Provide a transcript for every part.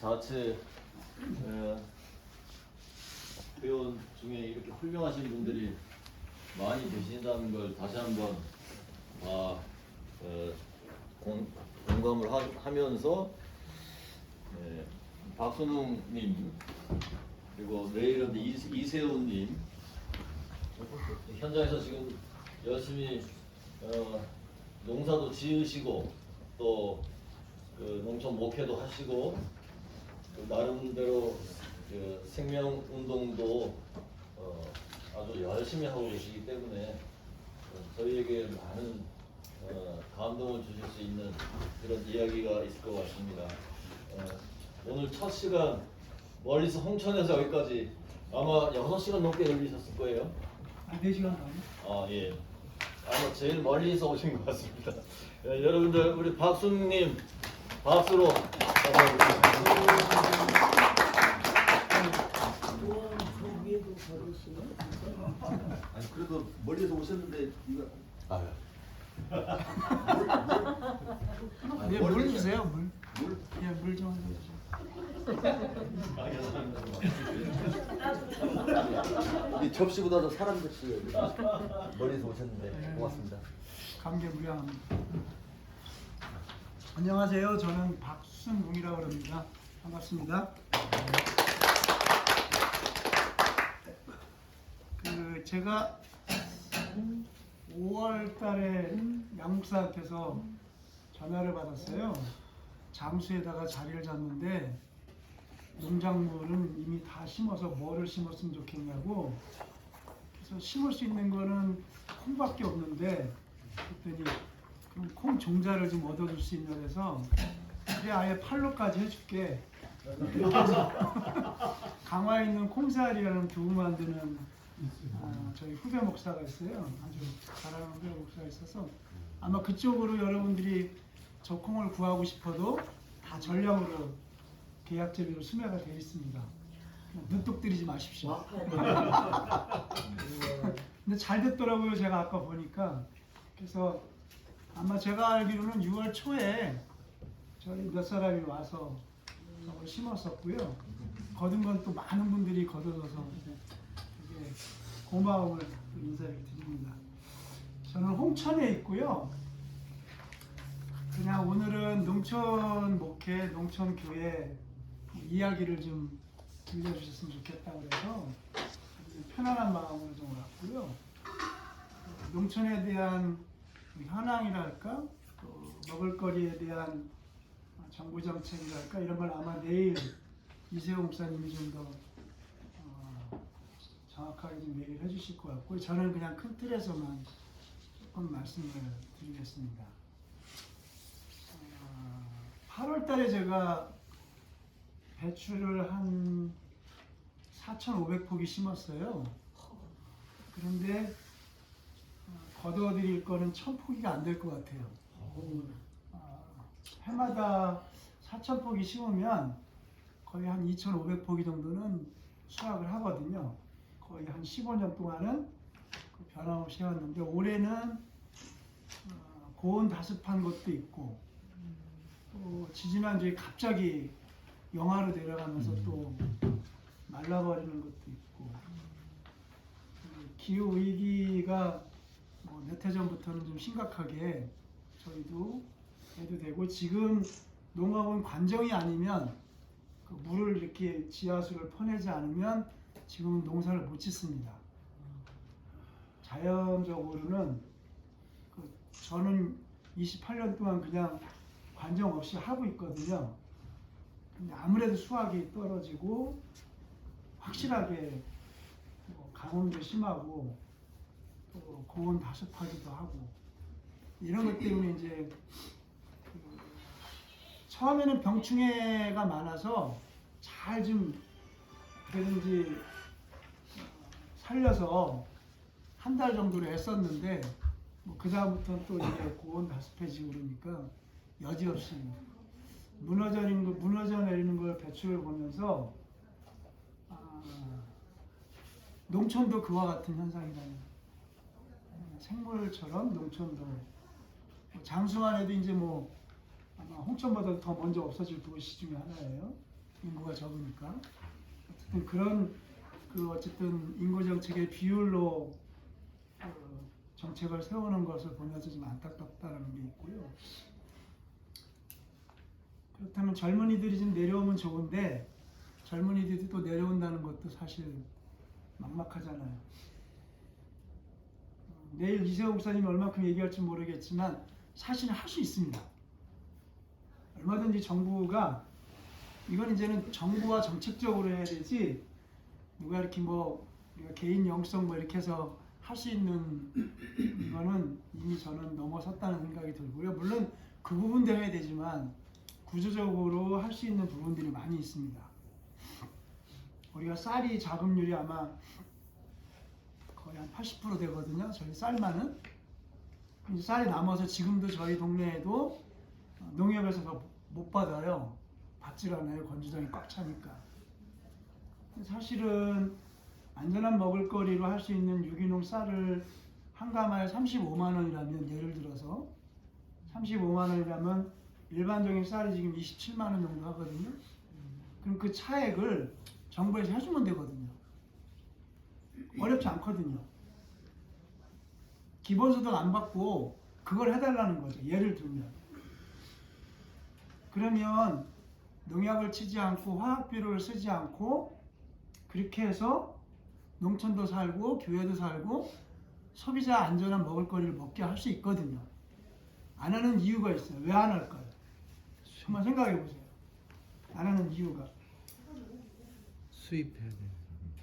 자체 회원 중에 이렇게 훌륭하신 분들이 많이 계신다는 걸 다시 한번 공감을 하면서 박순웅님 그리고 레이런드 이세훈님 현장에서 지금 열심히 농사도 지으시고 또 그 농촌 목회도 하시고 나름대로 그 생명운동도 아주 열심히 하고 계시기 때문에 저희에게 많은 감동을 주실 수 있는 그런 이야기가 있을 것 같습니다. 오늘 첫 시간 멀리서 홍천에서 여기까지 아마 6시간 넘게 걸리셨을 거예요. 4시간 더. 예. 아마 제일 멀리서 오신 것 같습니다. 여러분들 우리 박순님 박수로 아니 그래도 멀리서 오셨는데 이거 네, 물 주세요, 물. 물? 예, 물 좀 주세요. 이 접시보다도 사람 접시가 멀리서 오셨는데 고맙습니다. 감개무량합니다. 안녕하세요. 저는 박순웅이라고 합니다. 반갑습니다. 제가 5월 달에 양목사한테서 전화를 받았어요. 장수에다가 자리를 잡는데 농작물은 이미 다 심어서 뭐를 심었으면 좋겠냐고. 그래서 심을 수 있는 거는 콩밖에 없는데 그랬더니 그럼 콩 종자를 좀 얻어줄 수 있냐 해서 그래 아예 팔로까지 해줄게. 강화에 있는 콩살이라는 두부 만드는 저희 후배 목사가 있어요. 아주 잘하는 후배 목사가 있어서 아마 그쪽으로 여러분들이 저 콩을 구하고 싶어도 다 전량으로 계약제비로 수매가 되어 있습니다. 눈독 들이지 마십시오. 근데 잘 됐더라고요. 제가 아까 보니까. 그래서 아마 제가 알기로는 6월 초에 저희 몇 사람이 와서 저걸 심었었고요. 거둔 건 또 많은 분들이 거둬서 되게 고마움을 인사를 드립니다. 저는 홍천에 있고요. 그냥 오늘은 농촌 목회, 농촌 교회 이야기를 좀 들려주셨으면 좋겠다고 해서 편안한 마음으로 좀 왔고요. 농촌에 대한 현황이랄까, 또 먹을거리에 대한 정부 정책이랄까 이런 걸 아마 내일 이세호 목사님이 좀 더 정확하게 좀 얘기를 해주실 것 같고 저는 그냥 큰 틀에서만 조금 말씀을 드리겠습니다. 8월 달에 제가 배추를 한 4,500포기 심었어요. 그런데 거둬드릴 거는 1,000포기가 안 될 것 같아요. 해마다 4,000포기 심으면 거의 한 2,500포기 정도는 수확을 하거든요. 거의 한 15년 동안은 변함없이 해왔는데 올해는 고온 다습한 것도 있고 또 지지난주에 갑자기 영하로 내려가면서 또 말라버리는 것도 있고 기후 위기가 몇 해 전부터는 좀 심각하게 저희도 해도 되고 지금 농업은 관정이 아니면 그 물을 이렇게 지하수를 퍼내지 않으면 지금 농사를 못 짓습니다. 자연적으로는 저는 28년 동안 그냥 관정 없이 하고 있거든요. 근데 아무래도 수확이 떨어지고 확실하게 강원도 심하고 또 고온 다습하기도 하고 이런 것 때문에 이제 처음에는 병충해가 많아서 잘 좀 그래든지 살려서 한 달 정도로 했었는데 그 다음부터는 또 이제 고온 다습해지고 그러니까 여지없이 무너져 내리는 걸 배추를 보면서 농촌도 그와 같은 현상이라는 생물처럼 농촌도 장수만 해도 이제 아마 홍천보다 더 먼저 없어질 도시 중에 하나예요. 인구가 적으니까. 어쨌든 그런 어쨌든 인구 정책의 비율로 정책을 세우는 것을 보면서 좀 안타깝다는 게 있고요. 그렇다면 젊은이들이 좀 내려오면 좋은데 젊은이들이 또 내려온다는 것도 사실 막막하잖아요. 내일 이세호 목사님이 얼마큼 얘기할지 모르겠지만 사실은 할 수 있습니다. 얼마든지 정부가 이건 이제는 정부와 정책적으로 해야 되지 누가 이렇게 뭐 우리가 개인 영성 뭐 이렇게 해서 할 수 있는 거는 이미 저는 넘어섰다는 생각이 들고요. 물론 그 부분도 해야 되지만 구조적으로 할 수 있는 부분들이 많이 있습니다. 우리가 쌀이 자급률이 아마 거의 한 80% 되거든요. 저희 쌀만은. 쌀이 남아서 지금도 저희 동네에도 농협에서 못 받아요. 받질 않아요. 건조장이 꽉 차니까. 사실은 안전한 먹을거리로 할 수 있는 유기농 쌀을 한 가마에 35만 원이라면 예를 들어서 35만 원이라면 일반적인 쌀이 지금 27만 원 정도 하거든요. 그럼 그 차액을 정부에서 해주면 되거든요. 어렵지 않거든요. 기본소득 안 받고 그걸 해달라는 거죠. 예를 들면. 그러면 농약을 치지 않고 화학비료를 쓰지 않고 그렇게 해서 농촌도 살고 교회도 살고 소비자 안전한 먹을거리를 먹게 할 수 있거든요. 안 하는 이유가 있어요. 왜 안 할까요? 한번 생각해 보세요. 안 하는 이유가. 수입해야 돼.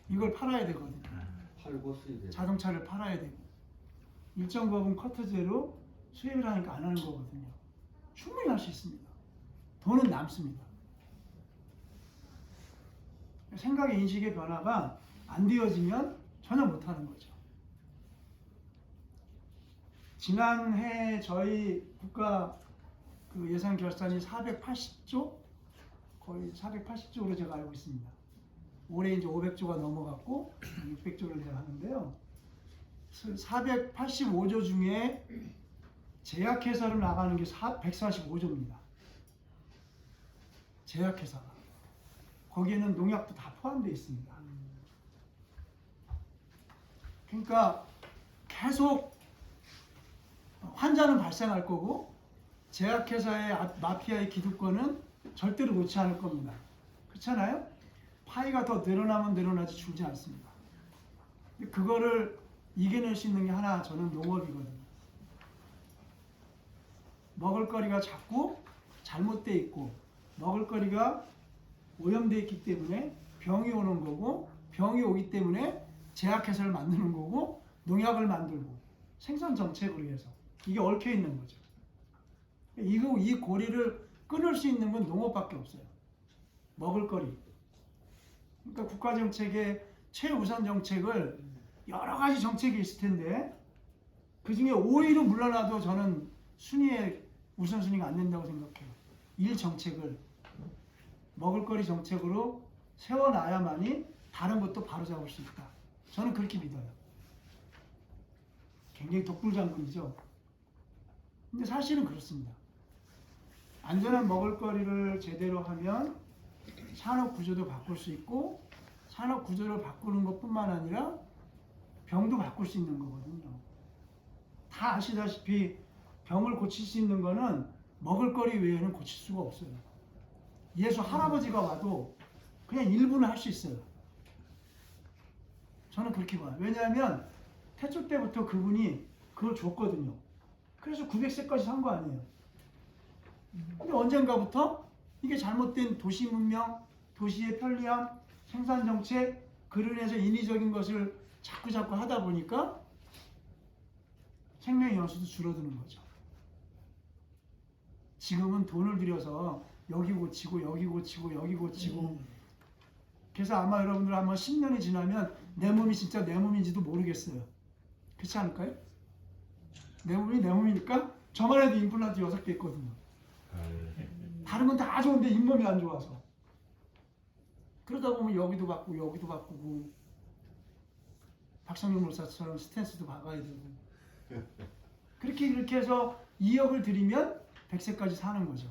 이걸 팔아야 되거든요. 팔고 수입해. 자동차를 팔아야 되고 일정 부분 커트제로 수입을 하니까 안 하는 거거든요. 충분히 할 수 있습니다. 돈은 남습니다. 생각의 인식의 변화가 안 되어지면 전혀 못하는 거죠. 지난해 저희 국가 그 예산 결산이 480조? 거의 480조로 제가 알고 있습니다. 올해 이제 500조가 넘어갔고 600조를 제가 하는데요. 485조 중에 제약회사로 나가는 게 145조입니다. 제약회사가. 거기에는 농약도 다 포함되어 있습니다. 그러니까 계속 환자는 발생할 거고 제약회사의 마피아의 기득권은 절대로 놓지 않을 겁니다. 그렇잖아요? 파이가 더 늘어나면 늘어나지 줄지 않습니다. 그거를 이겨낼 수 있는 게 하나 저는 농업이거든요. 먹을거리가 자꾸 잘못되어 있고 먹을거리가 오염되어 있기 때문에 병이 오는 거고 병이 오기 때문에 제약회사를 만드는 거고 농약을 만들고 생산 정책으로 해서 이게 얽혀 있는 거죠. 이 고리를 끊을 수 있는 건 농업밖에 없어요. 먹을거리. 그러니까 국가정책의 최우선 정책을 여러 가지 정책이 있을 텐데 그 중에 5위로 물러나도 저는 순위에 우선순위가 안 된다고 생각해요. 일 정책을 먹을거리 정책으로 세워놔야만이 다른 것도 바로잡을 수 있다. 저는 그렇게 믿어요. 굉장히 독불장군이죠. 근데 사실은 그렇습니다. 안전한 먹을거리를 제대로 하면 산업 구조도 바꿀 수 있고 산업 구조를 바꾸는 것뿐만 아니라 병도 바꿀 수 있는 거거든요. 다 아시다시피 병을 고칠 수 있는 거는 먹을거리 외에는 고칠 수가 없어요. 예수 할아버지가 와도 그냥 일부는 할 수 있어요. 저는 그렇게 봐요. 왜냐하면 태초 때부터 그분이 그걸 줬거든요. 그래서 900세까지 산 거 아니에요. 근데 언젠가부터 이게 잘못된 도시 문명, 도시의 편리함, 생산 정책, 그로 인해서 인위적인 것을 자꾸 하다 보니까 생명의 연수도 줄어드는 거죠. 지금은 돈을 들여서 여기 고치고 여기 고치고 여기 고치고 그래서 아마 여러분들 아마 10년이 지나면 내 몸이 진짜 내 몸인지도 모르겠어요. 그렇지 않을까요? 내 몸이 내 몸이니까 저만 해도 임플란트 6개 있거든요. 다른 건 다 좋은데 잇몸이 안 좋아서 그러다 보면 여기도 바꾸고 여기도 바꾸고 박성윤 목사처럼 스탠스도 박아야 되고 그렇게 이렇게 해서 2억을 들이면 100세까지 사는 거죠.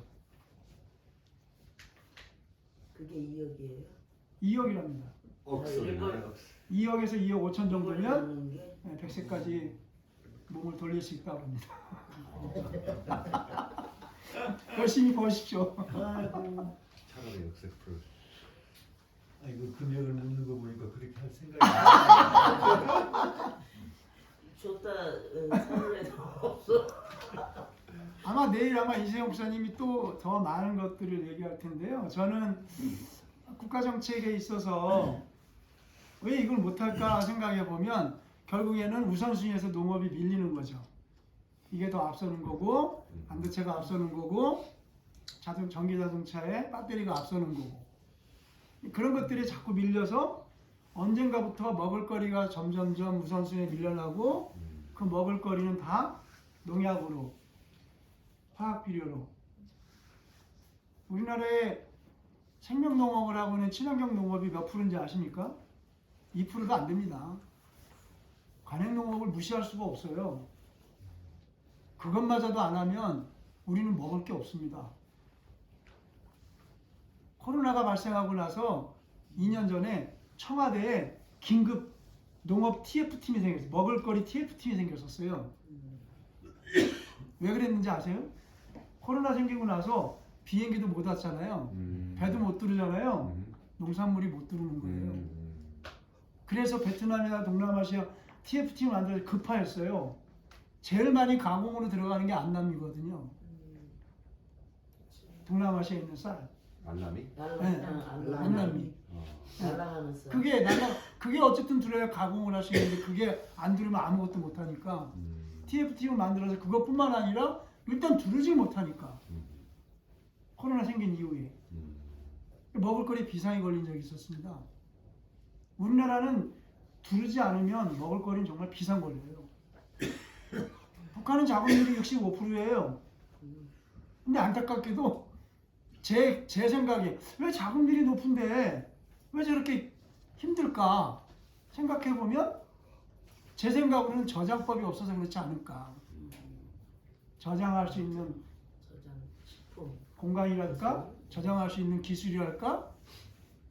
그게 2억이에요? 2억이랍니다. 억소리네요. 2억에서 2억 5천 정도면 하는 게? 100세까지 몸을 돌릴 수 있다고 합니다. 열심히 버십시오. 아이고. 차라리 역색 프로. 아이고 금액을 묻는 거 보니까 그렇게 할 생각이 안 줬다 사례도 없어. 아마 내일 아마 이세영 목사님이 또 더 많은 것들을 얘기할 텐데요. 저는 국가 정책에 있어서 왜 이걸 못할까 생각해 보면 결국에는 우선순위에서 농업이 밀리는 거죠. 이게 더 앞서는 거고 반도체가 앞서는 거고 전기 자동차에 배터리가 앞서는 거고 그런 것들이 자꾸 밀려서 언젠가부터 먹을거리가 점점점 우선순위에 밀려나고 그 먹을거리는 다 농약으로 화학 비료로 우리나라에 생명농업을 하고 있는 친환경 농업이 몇 프로인지 아십니까? 2%도 안 됩니다. 관행농업을 무시할 수가 없어요. 그것마저도 안 하면 우리는 먹을 게 없습니다. 코로나가 발생하고 나서 2년 전에 청와대에 긴급 농업 TF팀이 생겼어요. 먹을거리 TF팀이 생겼었어요. 왜 그랬는지 아세요? 코로나 생기고 나서 비행기도 못 왔잖아요. 배도 못 들으잖아요. 농산물이 못 들어오는 거예요. 그래서 베트남이나 동남아시아 TF팀을 만들어서 급하였어요. 제일 많이 가공으로 들어가는 게 안남이거든요. 동남아시아에 있는 쌀. 알람이? 안남이. 날라가는 쌀. 그게 어쨌든 들어야 가공을 할 수 있는데 그게 안 들으면 아무것도 못 하니까 TF팀을 만들어서 그것뿐만 아니라 일단 두르지 못하니까 코로나 생긴 이후에 먹을거리 비상이 걸린 적이 있었습니다. 우리나라는 두르지 않으면 먹을거리는 정말 비상 걸려요. 북한은 자국률이 65%예요. 근데 안타깝게도 제 생각에 왜 자국률이 높은데 왜 저렇게 힘들까 생각해보면 제 생각으로는 저장법이 없어서 그렇지 않을까. 저장할 수 있는 저장 식품. 공간이랄까 저장할 수 있는 기술이랄까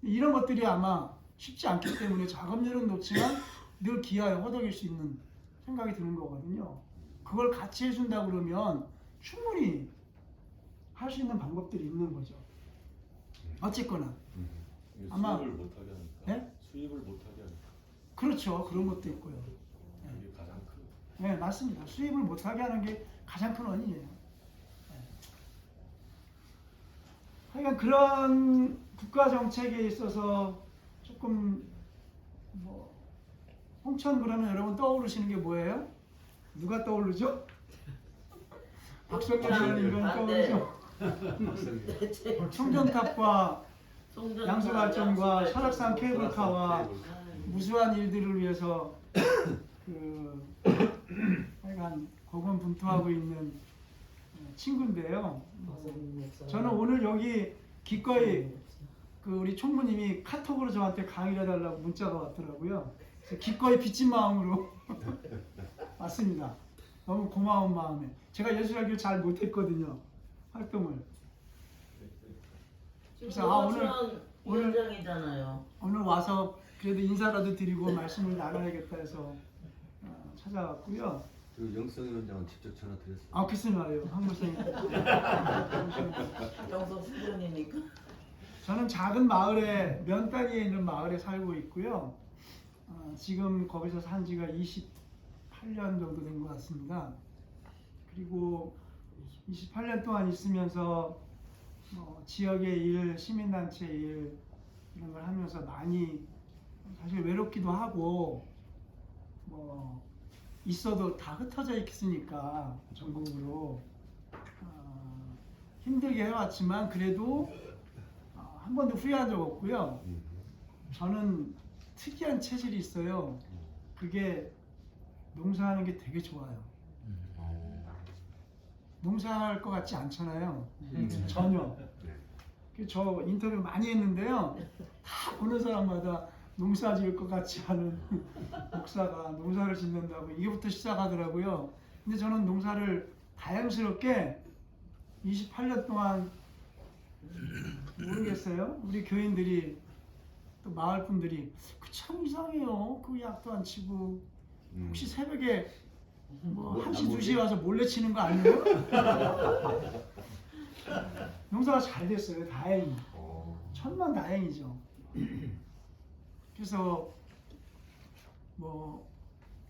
이런 것들이 아마 쉽지 않기 때문에 작업률은 높지만 늘 기하에 허덕일 수 있는 생각이 드는 거거든요. 그걸 같이 해준다 그러면 충분히 할 수 있는 방법들이 있는 거죠. 어쨌거나 아마- 수입을 못하게 하니까. 네? 수입을 못하게 하니까. 그렇죠. 그런 것도 있고요. 이게 가장 큰. 네, 맞습니다. 수입을 못하게 하는 게 가장 큰 원인이에요. 네. 하여간 그런 국가 정책에 있어서 조금 뭐 홍천 그러면 여러분 떠오르시는 게 뭐예요? 누가 떠오르죠? 박성현 이런 떠오르죠? 청정탑과 양수발전과 설악산 케이블카와 무수한 일들을 위해서 하여간 고군분투하고 있는 친구인데요. 저는 오늘 여기 기꺼이 우리 총무님이 카톡으로 저한테 강의를 해달라고 문자가 왔더라고요. 그래서 기꺼이 빚진 마음으로 왔습니다. 너무 고마운 마음에. 제가 예술학교를 잘 못했거든요. 활동을. 그래서 오늘 위원장이잖아요. 오늘 와서 그래도 인사라도 드리고 말씀을 나눠야겠다 해서 찾아왔고요. 그 영성 위원장은 직접 전화 드렸어요. 아, 글쎄 말이에요. 한국생. 영성 수련이니까. 저는 작은 마을에 면단위에 있는 마을에 살고 있고요. 지금 거기서 산 지가 28년 정도 된 것 같습니다. 그리고 28년 동안 있으면서 지역의 일, 시민단체 일 이런 걸 하면서 많이 사실 외롭기도 하고 있어도 다 흩어져 있으니까 전국으로 힘들게 해왔지만 그래도 한 번도 후회한 적 없고요. 저는 특이한 체질이 있어요. 그게 농사하는 게 되게 좋아요. 농사할 것 같지 않잖아요. 전혀. 저 인터뷰 많이 했는데요. 다 보는 사람마다 농사 지을 것 같지 않은 목사가 농사를 짓는다고 이게부터 시작하더라고요. 근데 저는 농사를 다양스럽게 28년 동안 모르겠어요. 우리 교인들이 또 마을 분들이 그 참 이상해요. 그 약도 안 치고 혹시 새벽에 뭐 1시, 2시에 와서 몰래 치는 거 아니에요? 농사가 잘 됐어요. 다행히. 천만 다행이죠. 그래서 뭐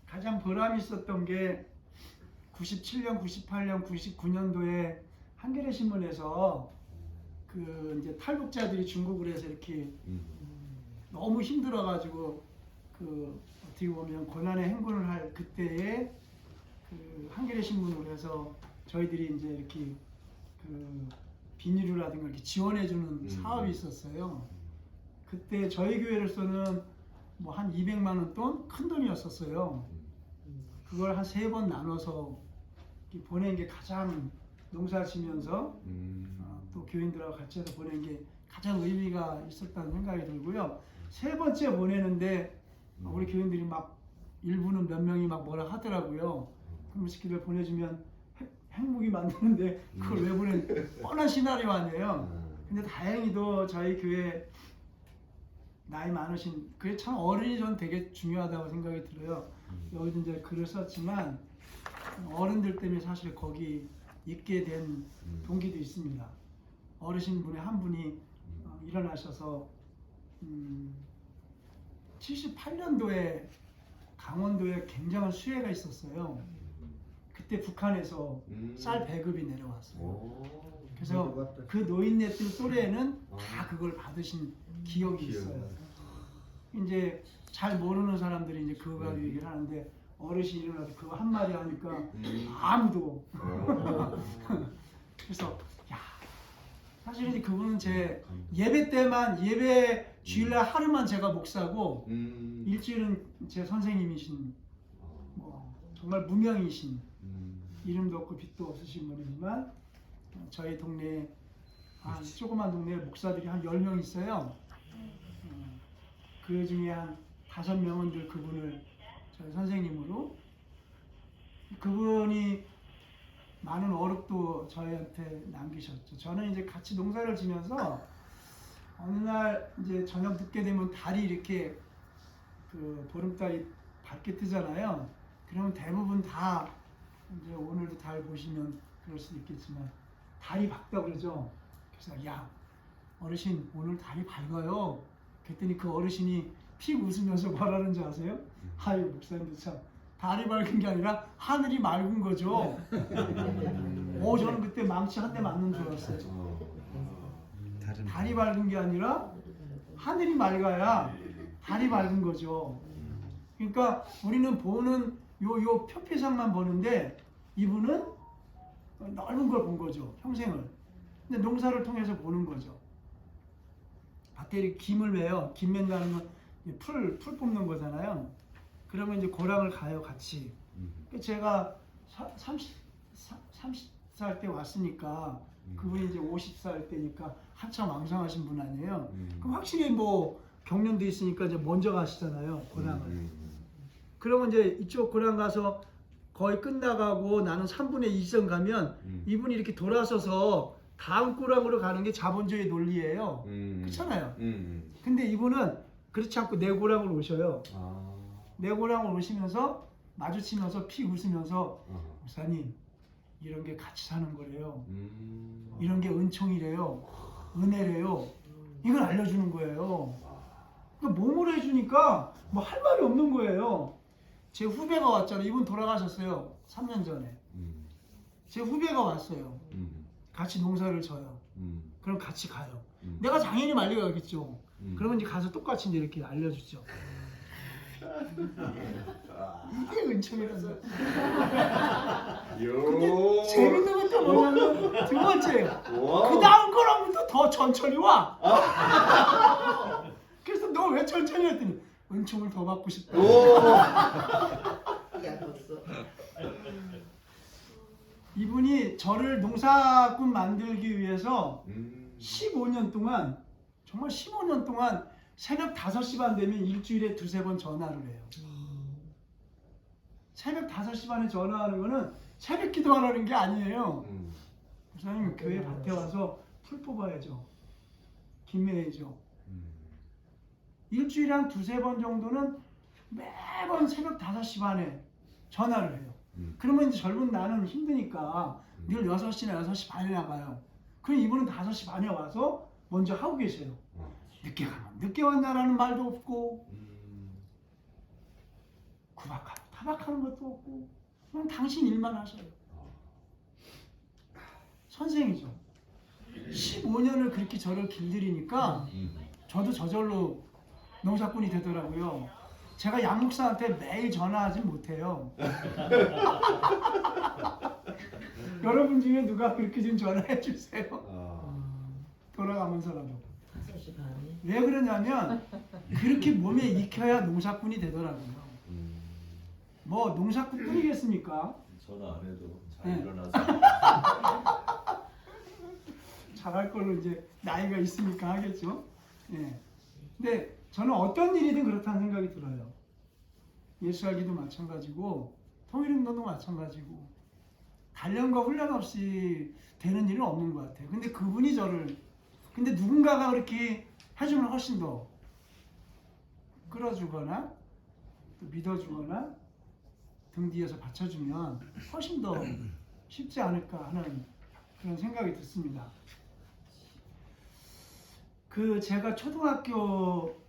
가장 보람이 있었던 게 97년, 98년, 99년도에 한겨레 신문에서 그 이제 탈북자들이 중국으로 해서 이렇게 너무 힘들어가지고 그 어떻게 보면 고난의 행군을 할 그때에 그 한겨레 신문으로 해서 저희들이 이제 이렇게 그 비닐이라든가 이렇게 지원해주는 사업이 있었어요. 그때 저희 교회로서는 뭐 한 200만 원 돈? 큰 돈이었었어요. 그걸 한 3번 나눠서 이렇게 보낸 게 가장 농사 지면서 또 교인들하고 같이 해서 보낸 게 가장 의미가 있었다는 생각이 들고요. 3번째 보내는데 우리 교인들이 막 일부는 몇 명이 막 뭐라 하더라고요. 그럼 새끼들 보내주면 핵무기 만드는데 그걸 왜 보내? 뻔한 시나리오 아니에요. 근데 다행히도 저희 교회 나이 많으신 그게 참 어른이 전 되게 중요하다고 생각이 들어요. 여기도 이제 글을 썼지만 어른들 때문에 사실 거기 있게 된 동기도 있습니다. 어르신 분의 한 분이 일어나셔서 78년도에 강원도에 굉장한 수해가 있었어요. 그때 북한에서 쌀 배급이 내려왔어요. 그래서 그 노인네들 또래는 다 그걸 받으신 기억이 있어요. 이제 잘 모르는 사람들이 이제 그거 가지고 얘기를 하는데 어르신이 일어나서 그거 한마디 하니까 아무도 그래서 야 사실 이제 그분은 제 예배 때만 예배 주일날 하루만 제가 목사고 일주일은 제 선생님이신 뭐 정말 무명이신 이름도 없고 빛도 없으신 분이지만 저희 동네에 한 조그만 동네에 목사들이 한 10명 있어요. 그 중에 한 5명은 늘 그분을 저희 선생님으로 그분이 많은 어록도 저희한테 남기셨죠. 저는 이제 같이 농사를 지면서 어느 날 이제 저녁 늦게 되면 달이 이렇게 그 보름달이 밝게 뜨잖아요. 그러면 대부분 다 이제 오늘도 달 보시면 그럴 수도 있겠지만 달이 밝다 그러죠. 그래서 야 어르신 오늘 달이 밝아요. 그랬더니 그 어르신이 픽 웃으면서 뭐라는 줄 아세요? 아유 목사님도 참 달이 밝은 게 아니라 하늘이 맑은 거죠. 저는 그때 망치 한 대 맞는 줄 알았어요. 달이 밝은 게 아니라 하늘이 맑아야 달이 밝은 거죠. 그러니까 우리는 보는 요 표피상만 보는데 이분은 넓은 걸 본 거죠. 평생을. 근데 농사를 통해서 보는 거죠. 밭에 이렇게 김을 매요. 김 맨다는 건 풀 뽑는 거잖아요. 그러면 이제 고랑을 가요, 같이. 제가 30살 때 왔으니까 그분이 이제 50살 때니까 한참 왕성하신 분 아니에요. 그럼 확실히 뭐 경련도 있으니까 이제 먼저 가시잖아요, 고랑을. 그러면 이제 이쪽 고랑 가서 거의 끝나가고 나는 3분의 2선 가면 이분이 이렇게 돌아서서 다음 고랑으로 가는 게 자본주의 논리예요. 그렇잖아요. 근데 이분은 그렇지 않고 내 고랑으로 오셔요. 내 고랑으로 오시면서 마주치면서 피 웃으면서 목사님 이런 게 같이 사는 거래요. 이런 게 은총이래요. 은혜래요. 이걸 알려주는 거예요. 그러니까 몸으로 해주니까 뭐 할 말이 없는 거예요. 제 후배가 왔잖아요. 이분 돌아가셨어요. 3년 전에. 제 후배가 왔어요. 같이 농사를 져요. 그럼 같이 가요. 내가 당연히 말리 가겠죠. 그러면 이제 가서 똑같이 이제 이렇게 알려주죠. 이게 은총이라는 거야. 근데 재밌는 건 또 뭐냐면 두 번째예요. 그 다음 거랑부터 더 천천히 와. 그래서 너 왜 천천히 했더니 은총을 더 받고 싶다. 이분이 저를 농사꾼 만들기 위해서 15년 동안 정말 15년 동안 새벽 5시 반 되면 일주일에 2-3번 전화를 해요. 새벽 5시 반에 전화하는 거는 새벽 기도하라는 게 아니에요. 목사님 교회 밭에 와서 풀 뽑아야죠. 김매야죠. 음. 일주일에 한 두세 번 정도는 매번 새벽 5시 반에 전화를 해요. 그러면 이제 젊은 나는 힘드니까 늘 6시나 6시 반에 나가요. 그럼 이분은 5시 반에 와서 먼저 하고 계세요. 늦게 가면 늦게 왔냐라는 말도 없고 구박하고 타박하는 것도 없고 그냥 당신 일만 하셔요. 선생이죠. 15년을 그렇게 저를 길들이니까 저도 저절로 농사꾼이 되더라고요. 제가 양 목사한테 매일 전화하지 못해요. 여러분 중에 누가 그렇게 좀 전화해 주세요. 돌아가면서라도. 5시 반에. 왜 그러냐면 그렇게 몸에 익혀야 농사꾼이 되더라고요. 뭐 농사꾼뿐이겠습니까? 전화 안 해도 잘 네. 일어나서 잘할 걸로 이제 나이가 있으니까 하겠죠. 예. 근데 저는 어떤 일이든 그렇다는 생각이 들어요. 예수하기도 마찬가지고 통일운동도 마찬가지고 단련과 훈련 없이 되는 일은 없는 것 같아요. 근데 그분이 저를 근데 누군가가 그렇게 해주면 훨씬 더 끌어주거나 또 믿어주거나 등 뒤에서 받쳐주면 훨씬 더 쉽지 않을까 하는 그런 생각이 듭니다. 제가 초등학교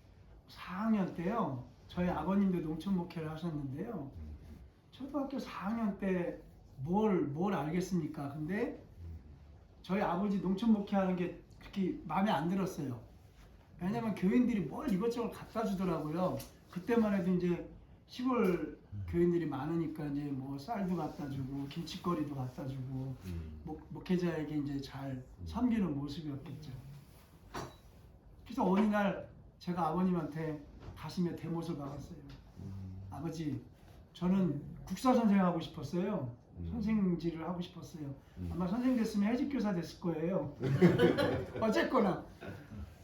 4학년 때요. 저희 아버님도 농촌 목회를 하셨는데요. 초등학교 4학년 때 뭘 알겠습니까? 근데 저희 아버지 농촌 목회하는 게 그렇게 마음에 안 들었어요. 왜냐면 교인들이 뭘 이것저것 갖다 주더라고요. 그때만 해도 이제 시골 교인들이 많으니까 이제 뭐 쌀도 갖다 주고 김치거리도 갖다 주고 목회자에게 이제 잘 섬기는 모습이었겠죠. 그래서 어느 날 제가 아버님한테 가슴에 대못을 박았어요. 아버지, 저는 국사 선생하고 싶었어요. 선생질을 하고 싶었어요. 아마 선생 됐으면 해직교사 됐을 거예요. 어쨌거나.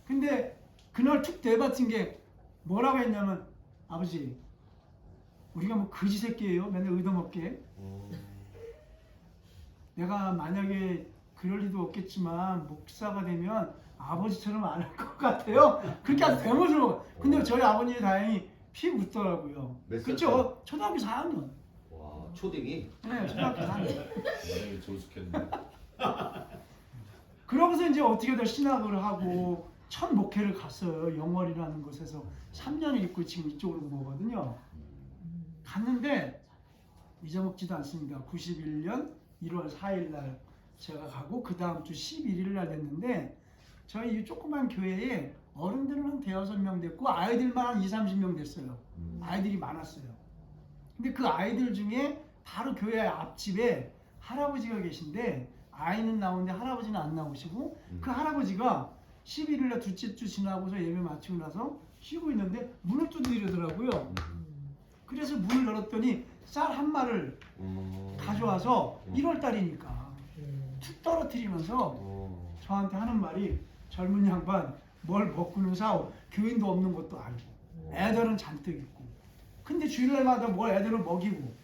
근데 그날 툭 내받친 게 뭐라고 했냐면 아버지, 우리가 뭐 거지 새끼예요? 맨날 의도먹게. 내가 만약에 그럴 리도 없겠지만 목사가 되면 아버지처럼 안 할 것 같아요. 그렇게 아주 대모습으로. 근데 저희 아버님이 다행히 피 웃더라고요. 몇 살 그쵸? 초등학교 4학년. 와, 초딩이? 네, 초등학교 4학년. 만약에 조숙했네. 그러고서 이제 어떻게든 신학을 하고 첫 목회를 갔어요. 영월이라는 곳에서 3년을 있고 지금 이쪽으로 온 거거든요. 갔는데 잊어먹지도 않습니다. 91년 1월 4일 날 제가 가고 그 다음 주 11일 날 됐는데 저희 이 조그만 교회에 어른들은 한 5명 됐고 아이들만 한 20, 30명 됐어요. 아이들이 많았어요. 근데 그 아이들 중에 바로 교회 앞집에 할아버지가 계신데 아이는 나오는데 할아버지는 안 나오시고 그 할아버지가 11일 날 둘째 주 지나고서 예배 마치고 나서 쉬고 있는데 문을 두드리더라고요. 그래서 문을 열었더니 쌀 한 마를 가져와서 1월 달이니까 툭 떨어뜨리면서 저한테 하는 말이 젊은 양반 뭘 먹고는 사오. 교인도 없는 것도 아니고 애들은 잔뜩 있고 근데 주일날마다 뭘 애들을 먹이고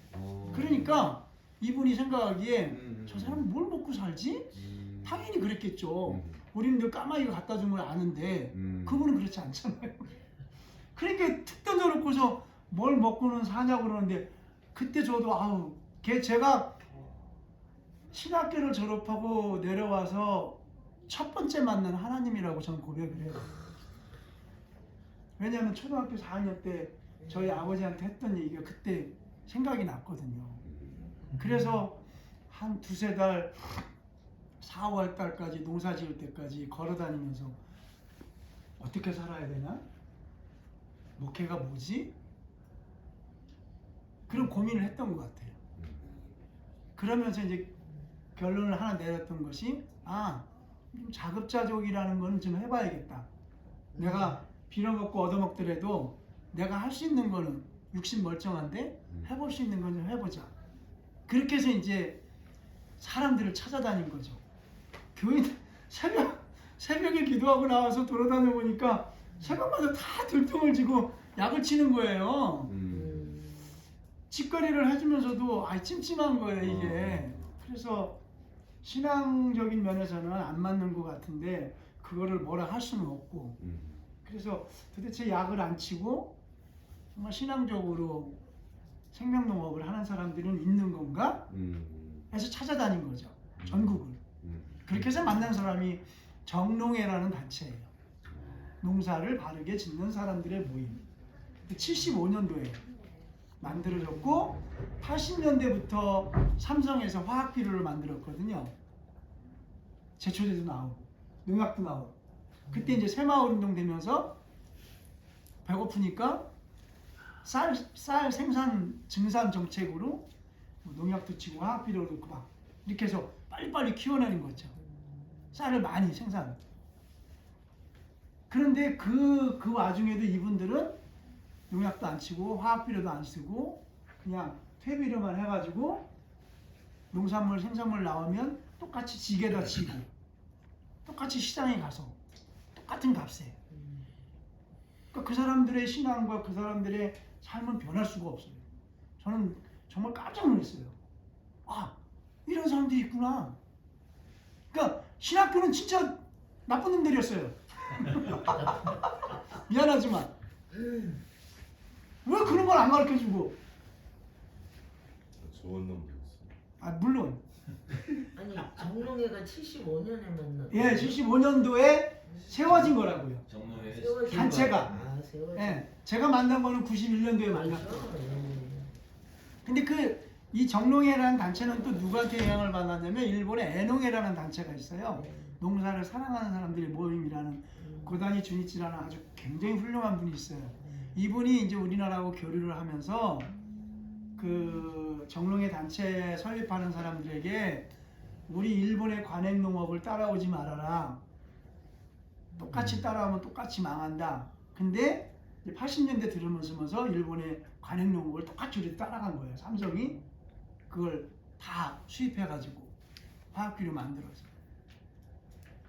그러니까 이분이 생각하기에 저 사람은 뭘 먹고 살지? 당연히 그랬겠죠. 우리는 늘 까마귀가 갖다 준 걸 아는데 그분은 그렇지 않잖아요. 그러니까 툭 던져놓고서 뭘 먹고는 사냐고 그러는데 그때 저도 제가 신학교를 졸업하고 내려와서 첫 번째 만난 하나님이라고 저는 고백을 해요. 왜냐하면 초등학교 4학년 때 저희 아버지한테 했던 얘기가 그때 생각이 났거든요. 그래서 한 두세 달 4, 5월 달까지 농사 지을 때까지 걸어 다니면서 어떻게 살아야 되나? 목회가 뭐지? 그런 고민을 했던 것 같아요. 그러면서 이제 결론을 하나 내렸던 것이 좀 자급자족이라는 건 좀 해봐야겠다. 내가 빌어먹고 얻어먹더라도 내가 할 수 있는 거는 육신 멀쩡한데 해볼 수 있는 건 좀 해보자. 그렇게 해서 이제 사람들을 찾아다닌 거죠. 교인 새벽에 기도하고 나와서 돌아다녀 보니까 새벽마다 다 들통을 지고 약을 치는 거예요. 집거리를 해주면서도 찜찜한 거예요 이게. 그래서 신앙적인 면에서는 안 맞는 것 같은데 그거를 뭐라 할 수는 없고 그래서 도대체 약을 안 치고 정말 신앙적으로 생명농업을 하는 사람들은 있는 건가? 해서 찾아다닌 거죠. 전국을. 그렇게 해서 만난 사람이 정농회라는 단체예요. 농사를 바르게 짓는 사람들의 모임. 75년도에 만들어졌고 80년대부터 삼성에서 화학비료를 만들었거든요. 제초제도 나오고 농약도 나오고 그때 이제 새마을 운동 되면서 배고프니까 쌀 생산 증산 정책으로 농약도 치고 화학비료도 넣고 막 이렇게 해서 빨리빨리 키워내는 거죠. 쌀을 많이 생산. 그런데 그 와중에도 이분들은 농약도 안 치고 화학비료도 안 쓰고 그냥 퇴비료만 해가지고 농산물 생산물 나오면 똑같이 지게다 치고 똑같이 시장에 가서 똑같은 값에 그러니까 그 사람들의 신앙과 그 사람들의 삶은 변할 수가 없어요. 저는 정말 깜짝 놀랐어요. 아, 이런 사람들이 있구나. 그러니까 신학교는 진짜 나쁜 놈들이었어요. 미안하지만 왜 그런 걸 안 가르쳐주고? 좋은 놈들이었어. 아 물론 아니 정농회가 75년에 만났. 예 75년도에 세워진 거라고요. 정로에 단체가. 아 세워진. 예 제가 만난 거는 91년도에 만났고. 그렇죠. 근데 이 정농회라는 단체는 또 누구한테 영향을 받았냐면 일본의 애농회라는 단체가 있어요. 농사를 사랑하는 사람들의 모임이라는 고다니 주니치라는 아주 굉장히 훌륭한 분이 있어요. 이분이 이제 우리나라하고 교류를 하면서 그 정농회 단체 설립하는 사람들에게 우리 일본의 관행농업을 따라오지 말아라. 똑같이 따라오면 똑같이 망한다. 근데 80년대 들어서면서 일본의 관행농업을 똑같이 우리 따라간 거예요. 삼성이 그걸 다 수입해가지고 화학비료 만들어서.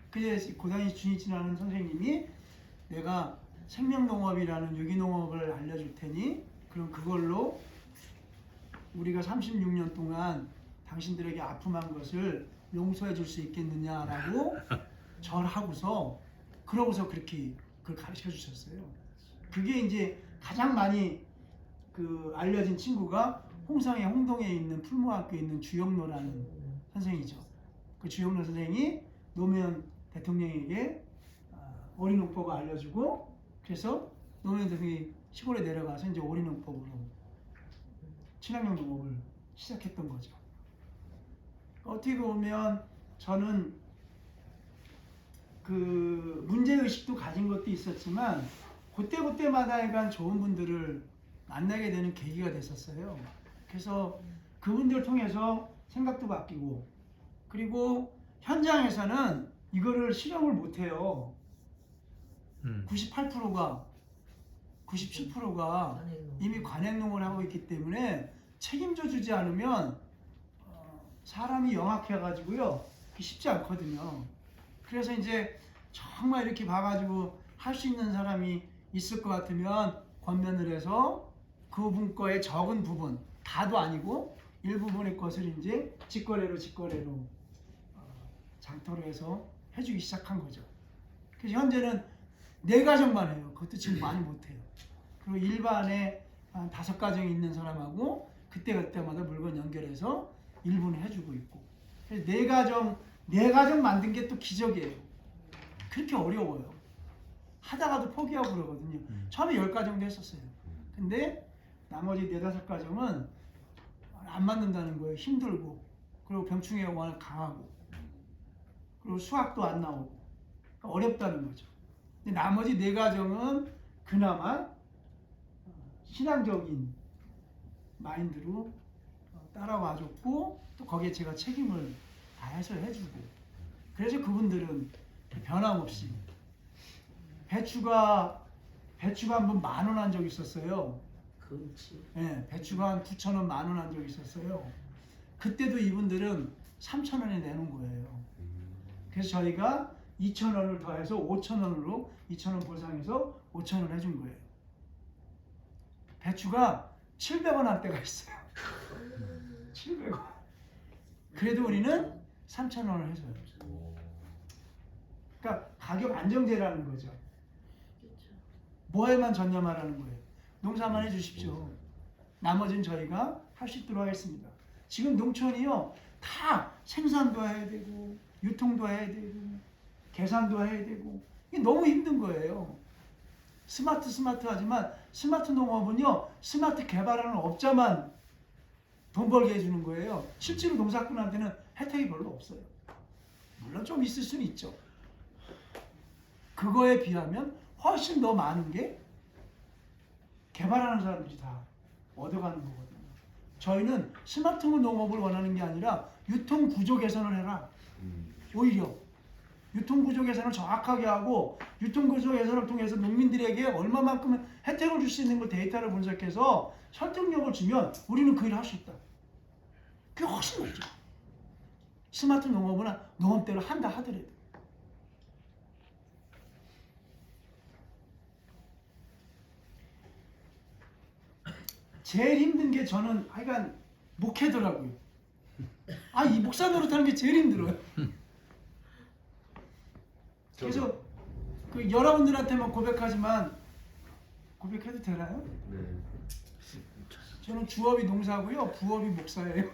그래서 고다니 주니치라는 선생님이 내가 생명농업이라는 유기농업을 알려줄 테니 그럼 그걸로 우리가 36년 동안 당신들에게 아픔한 것을 용서해 줄 수 있겠느냐라고 절하고서 그러고서 그렇게 그걸 가르쳐 주셨어요. 그게 이제 가장 많이 그 알려진 친구가 홍성의 홍동에 있는 풀무학교에 있는 주영로라는 선생이죠. 그 주영로 선생이 노무현 대통령에게 오리농법을 알려주고 그래서 노무현 대통령이 시골에 내려가서 이제 오리농법으로 친환경 농업을 시작했던 거죠. 어떻게 보면 저는 그 문제의식도 가진 것도 있었지만 그때마다 약간 좋은 분들을 만나게 되는 계기가 됐었어요. 그래서 그분들 통해서 생각도 바뀌고 그리고 현장에서는 이거를 실험을 못해요. 98%가 97%가 이미 관행농을 하고 있기 때문에 책임져 주지 않으면 사람이 영악해가지고요 쉽지 않거든요. 그래서 이제 정말 이렇게 봐가지고 할 수 있는 사람이 있을 것 같으면 권면을 해서 그분 거의 적은 부분 다도 아니고 일부분의 것을 이제 직거래로 장터로 해서 해주기 시작한 거죠. 그래서 현재는 4가정만 해요. 그것도 지금 많이 못해요. 그리고 일반에 한 5가정이 있는 사람하고 그때마다 물건 연결해서 일부는 해주고 있고. 그래서 4가정 만든 게 또 기적이에요. 그렇게 어려워요. 하다가도 포기하고 그러거든요. 처음에 10가정도 했었어요. 근데 나머지 4-5가정은 안 맞는다는 거예요. 힘들고 그리고 병충해가 워낙 강하고 그리고 수확도 안 나오고 그러니까 어렵다는 거죠. 근데 나머지 4가정은 그나마 신앙적인 마인드로 따라와줬고 또 거기에 제가 책임을 다해서 해주고 그래서 그분들은 변함없이 배추가 한 번 10,000원 한 적이 있었어요. 그렇지. 네, 배추가 한 9,000원, 10,000원 한 적이 있었어요. 그때도 이분들은 3,000원에 내놓은 거예요. 그래서 저희가 2,000원을 더해서 5,000원으로 2,000원 보상해서 5,000원 해준 거예요. 배추가 700원 할 때가 있어요. 700원. 그래도 우리는 3,000원을 해줘요. 오. 그러니까 가격 안정제라는 거죠. 그렇죠. 뭐에만 전념하라는 거예요. 농사만 해주십시오. 나머지는 저희가 할 수 있도록 하겠습니다. 지금 농촌이요, 다 생산도 해야 되고 유통도 해야 되고 계산도 해야 되고 이게 너무 힘든 거예요. 스마트 하지만 스마트 농업은요, 스마트 개발하는 업자만 돈 벌게 해주는 거예요. 실제로 농사꾼한테는 혜택이 별로 없어요. 물론 좀 있을 수는 있죠. 그거에 비하면 훨씬 더 많은 게 개발하는 사람들이 다 얻어가는 거거든요. 저희는 스마트 농업을 원하는 게 아니라 유통 구조 개선을 해라. 오히려 유통 구조 개선을 정확하게 하고 유통 구조 개선을 통해서 농민들에게 얼마만큼 혜택을 줄 수 있는 걸 데이터를 분석해서 설득력을 주면 우리는 그 일을 할 수 있다. 그게 훨씬 낫죠. 스마트 농업은 농업대로 한다 하더라도. 제일 힘든 게 저는 하여간 목회더라고요. 이 목사 노릇하는 게 제일 힘들어요. 그래서 그 여러분들한테만 고백하지만 고백해도 되나요? 네. 저는 주업이 농사고요, 부업이 목사예요.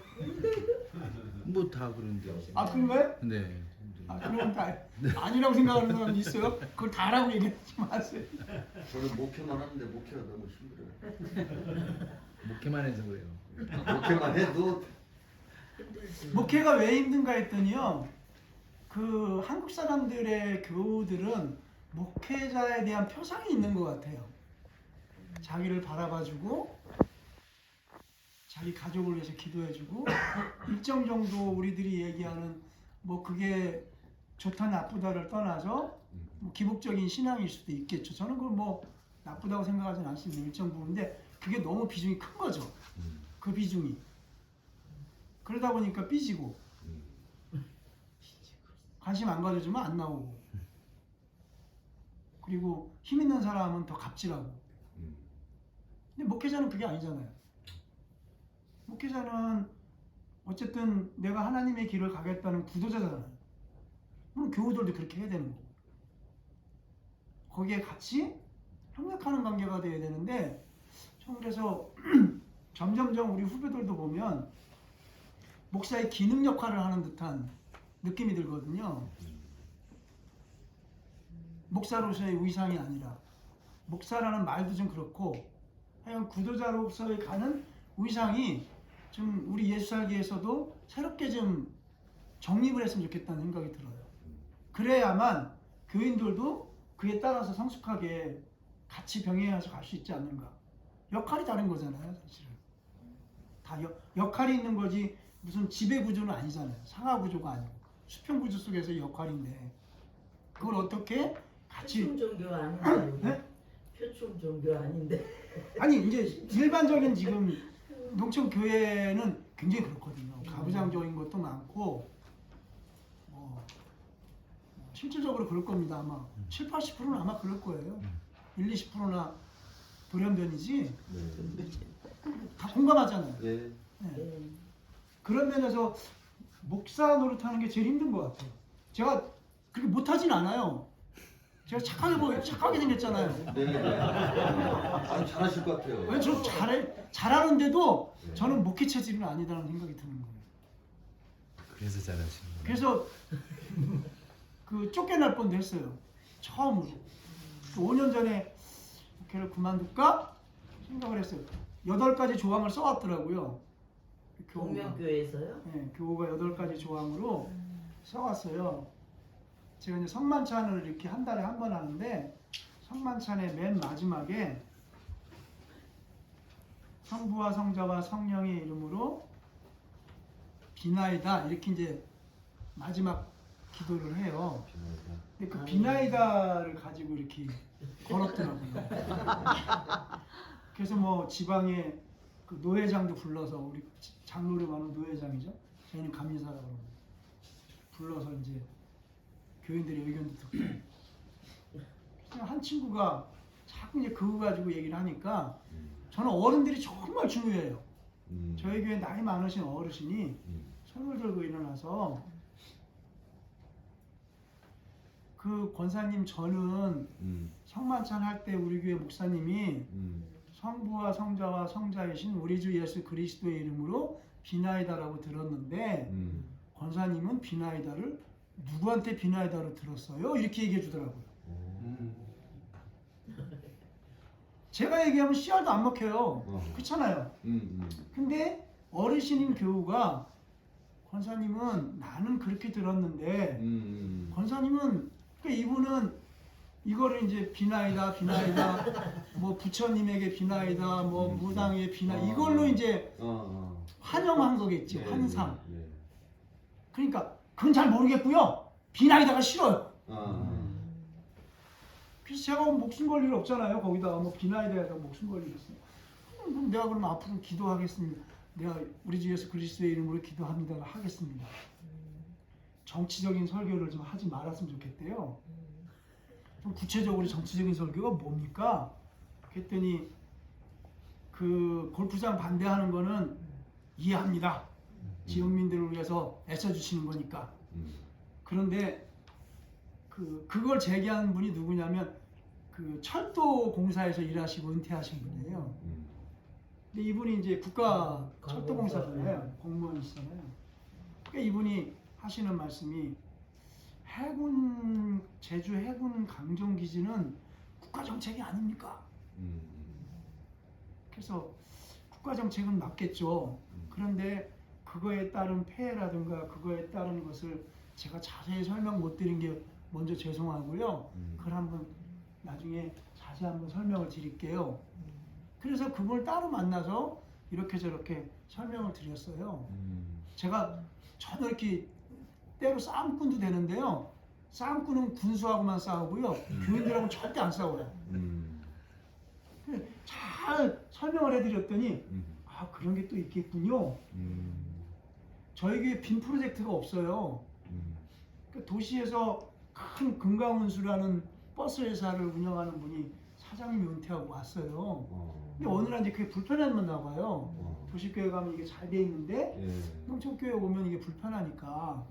뭐 다 그런데요. 그런가요? 네. 그럼 다 아니라고 생각하는 사람 있어요? 그걸 다라고 얘기하지 마세요. 저는 목회만 하는데 목회가 너무 힘들어요. 목회만 해서 그래요. 목회만 해도 힘들지. 목회가 왜 힘든가 했더니요, 그 한국 사람들의 교우들은 목회자에 대한 표상이 있는 것 같아요. 자기를 바라봐주고 자기 가족을 위해서 기도해주고 일정 정도 우리들이 얘기하는 뭐 그게 좋다 나쁘다를 떠나서 뭐 기복적인 신앙일 수도 있겠죠. 저는 그걸 뭐 나쁘다고 생각하지는 않습니다. 일정 부분인데 그게 너무 비중이 큰 거죠. 그 비중이. 그러다 보니까 삐지고 관심 안 가져주면 안 나오고, 그리고 힘 있는 사람은 더 갑질하고. 근데 목회자는 그게 아니잖아요. 목회자는 어쨌든 내가 하나님의 길을 가겠다는 구도자잖아요. 물론 교우들도 그렇게 해야 되는 거고, 거기에 같이 협력하는 관계가 돼야 되는데, 전 그래서 점점점 우리 후배들도 보면 목사의 기능 역할을 하는 듯한 느낌이 들거든요. 목사로서의 위상이 아니라, 목사라는 말도 좀 그렇고 하여간 구도자로서의 가는 위상이 좀 우리 예수 살기에서도 새롭게 좀 정립을 했으면 좋겠다는 생각이 들어요. 그래야만 교인들도 그에 따라서 성숙하게 같이 병행해서 갈 수 있지 않는가. 역할이 다른 거잖아요, 사실은. 다 역할이 있는 거지 무슨 지배 구조는 아니잖아요. 상하 구조가 아니고 수평 구조 속에서 역할인데, 그걸 어떻게 같이. 표충 종교 아닌데. 네? 표충 종교 아닌데. 아니 이제 일반적인 지금 농촌 교회는 굉장히 그렇거든요. 가부장적인 것도 많고 실질적으로 그럴 겁니다. 아마 7, 80%는 아마 그럴 거예요. 1, 20%나 돌연변이지. 네. 다 공감하잖아요. 예. 네. 그런 면에서 목사 노릇하는 게 제일 힘든 것 같아요. 제가 그렇게 못하진 않아요. 제가 착하게 생겼잖아요. 네. 아니 잘하실 것 같아요. 왜 저 잘하는데도 저는 목회 체질은 아니다라는 생각이 드는 거예요. 그래서 잘하시는 거예요. 그래서 그 쫓겨날 뻔도 했어요. 처음으로. 5년 전에 목회를 그만둘까 생각을 했어요. 8가지 조항을 써왔더라고요. 동명교회에서요? 네, 교우가 8가지 조항으로 써왔어요. 제가 이제 성만찬을 이렇게 한 달에 한 번 하는데, 성만찬의 맨 마지막에 성부와 성자와 성령의 이름으로 비나이다 이렇게 이제 마지막 기도를 해요. 근데 그 비나이다를 가지고 이렇게 걸었더라고요. 그래서 뭐 지방에 그 노회장도 불러서, 우리 장로를 많은 노회장이죠. 저희는 감리사라고 합니다. 불러서 이제 교인들의 의견도 듣고. 그래서 한 친구가 자꾸 이제 그거 가지고 얘기를 하니까 저는 어른들이 정말 중요해요. 저희 교회 나이 많으신 어르신이 손을 들고 일어나서 그 권사님 저는 성만찬 할 때 우리 교회 목사님이 성부와 성자와 성자이신 우리 주 예수 그리스도의 이름으로 비나이다라고 들었는데 권사님은 비나이다를 누구한테 비나이다로 들었어요? 이렇게 얘기해 주더라고요. 제가 얘기하면 씨알도 안 먹혀요. 그렇잖아요. 근데 어르신인 교우가 권사님은 나는 그렇게 들었는데 권사님은 그러니까 이분은 이거를 이제 비나이다 뭐 부처님에게 비나이다 뭐 무당의 비나 이걸로 이제 환영한 거겠지. 환상. 그러니까 그건 잘 모르겠고요. 비나이다가 싫어요. 그래서 제가 목숨 걸 일 없잖아요. 거기다가 뭐 비나이다에다 목숨 걸 일 있어요. 그럼 내가 그럼 앞으로 기도하겠습니다. 내가 우리 주 예수 그리스도의 이름으로 기도합니다. 하겠습니다. 정치적인 설교를 좀 하지 말았으면 좋겠대요. 좀 구체적으로 정치적인 설교가 뭡니까? 그랬더니 그 골프장 반대하는 거는 이해합니다. 지역민들을 위해서 애써주시는 거니까. 그런데 그걸 제기하는 분이 누구냐면 그 철도 공사에서 일하시고 은퇴하신 분이에요. 근데 이분이 이제 국가 철도공사잖아요. 공무원이시잖아요. 그러니까 이분이 하시는 말씀이 제주 해군 강정기지는 국가정책이 아닙니까? 그래서 국가정책은 맞겠죠. 그런데 그거에 따른 폐해라든가 그거에 따른 것을 제가 자세히 설명 못 드린 게 먼저 죄송하고요. 그걸 한번 나중에 자세히 한번 설명을 드릴게요. 그래서 그걸 따로 만나서 이렇게 저렇게 설명을 드렸어요. 제가 전혀 이렇게 때로 싸움꾼도 되는데요. 싸움꾼은 군수하고만 싸우고요. 교인들하고는 절대 안 싸워요. 잘 설명을 해드렸더니 아 그런 게 또 있겠군요. 저희 교회 빔 프로젝트가 없어요. 그러니까 도시에서 큰 금강운수라는 버스 회사를 운영하는 분이 사장님이 은퇴하고 왔어요. 근데 어느 날 이제 그게 불편했나 봐요. 도시교회 가면 이게 잘 돼 있는데 농촌교회 오면 이게 불편하니까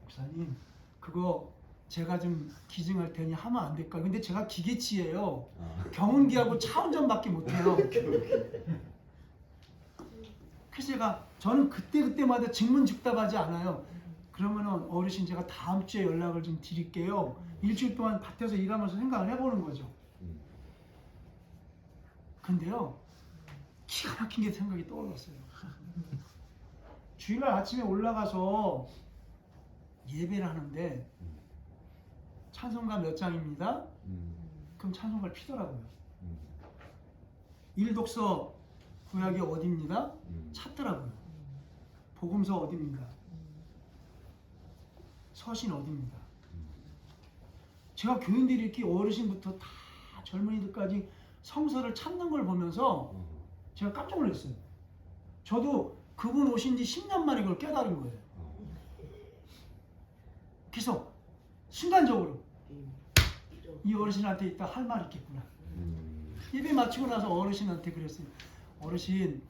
목사님 그거 제가 좀 기증할 테니 하면 안 될까요? 근데 제가 기계치예요. 경운기하고 차 운전밖에 못해요. 그래서 저는 그때마다 직문즉답하지 않아요. 그러면은 어르신 제가 다음 주에 연락을 좀 드릴게요. 일주일 동안 밭에서 일하면서 생각을 해보는 거죠. 근데요, 기가 막힌 게 생각이 떠올랐어요. 주일날 아침에 올라가서 예배를 하는데 찬송가 몇 장입니다. 그럼 찬송가를 피더라고요. 일독서 구약이 어디입니다? 찾더라고요. 복음서 어디입니다? 서신 어디입니다? 제가 교인들이 이렇게 어르신부터 다 젊은이들까지 성서를 찾는 걸 보면서 제가 깜짝 놀랐어요. 저도 그분 오신 지 10년 만에 그걸 깨달은 거예요. 그래서 순간적으로 이 어르신한테 이따 할 말이 있겠구나. 예배 마치고 나서 어르신한테 그랬어요. 어르신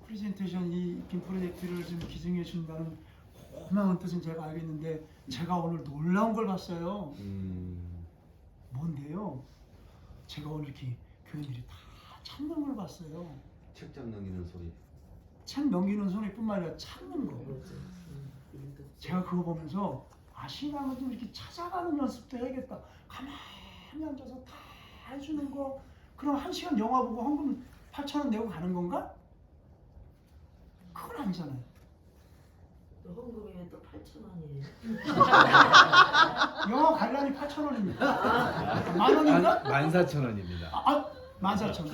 프레젠테이션 이 빔 프로젝트를 좀 기증해 준다는 고마운 뜻은 제가 알겠는데 제가 오늘 놀라운 걸 봤어요. 뭔데요? 제가 오늘 이렇게 교인들이 다 찾는 걸 봤어요. 책장 넘기는 소리. 책 넘기는 소리뿐만 아니라 찾는 거. 제가 그거 보면서 신앙을 좀 이렇게 찾아가는 연습도 해야겠다. 가만히 앉아서 다 해주는 거. 그럼 1시간 영화 보고 헌금 8,000원 내고 가는 건가? 그건 아니잖아요. 또 헌금이면 또 8,000원이에요. 영화 관람이 8,000원입니다. 만 원인가? 14,000원입니다. 14,000원.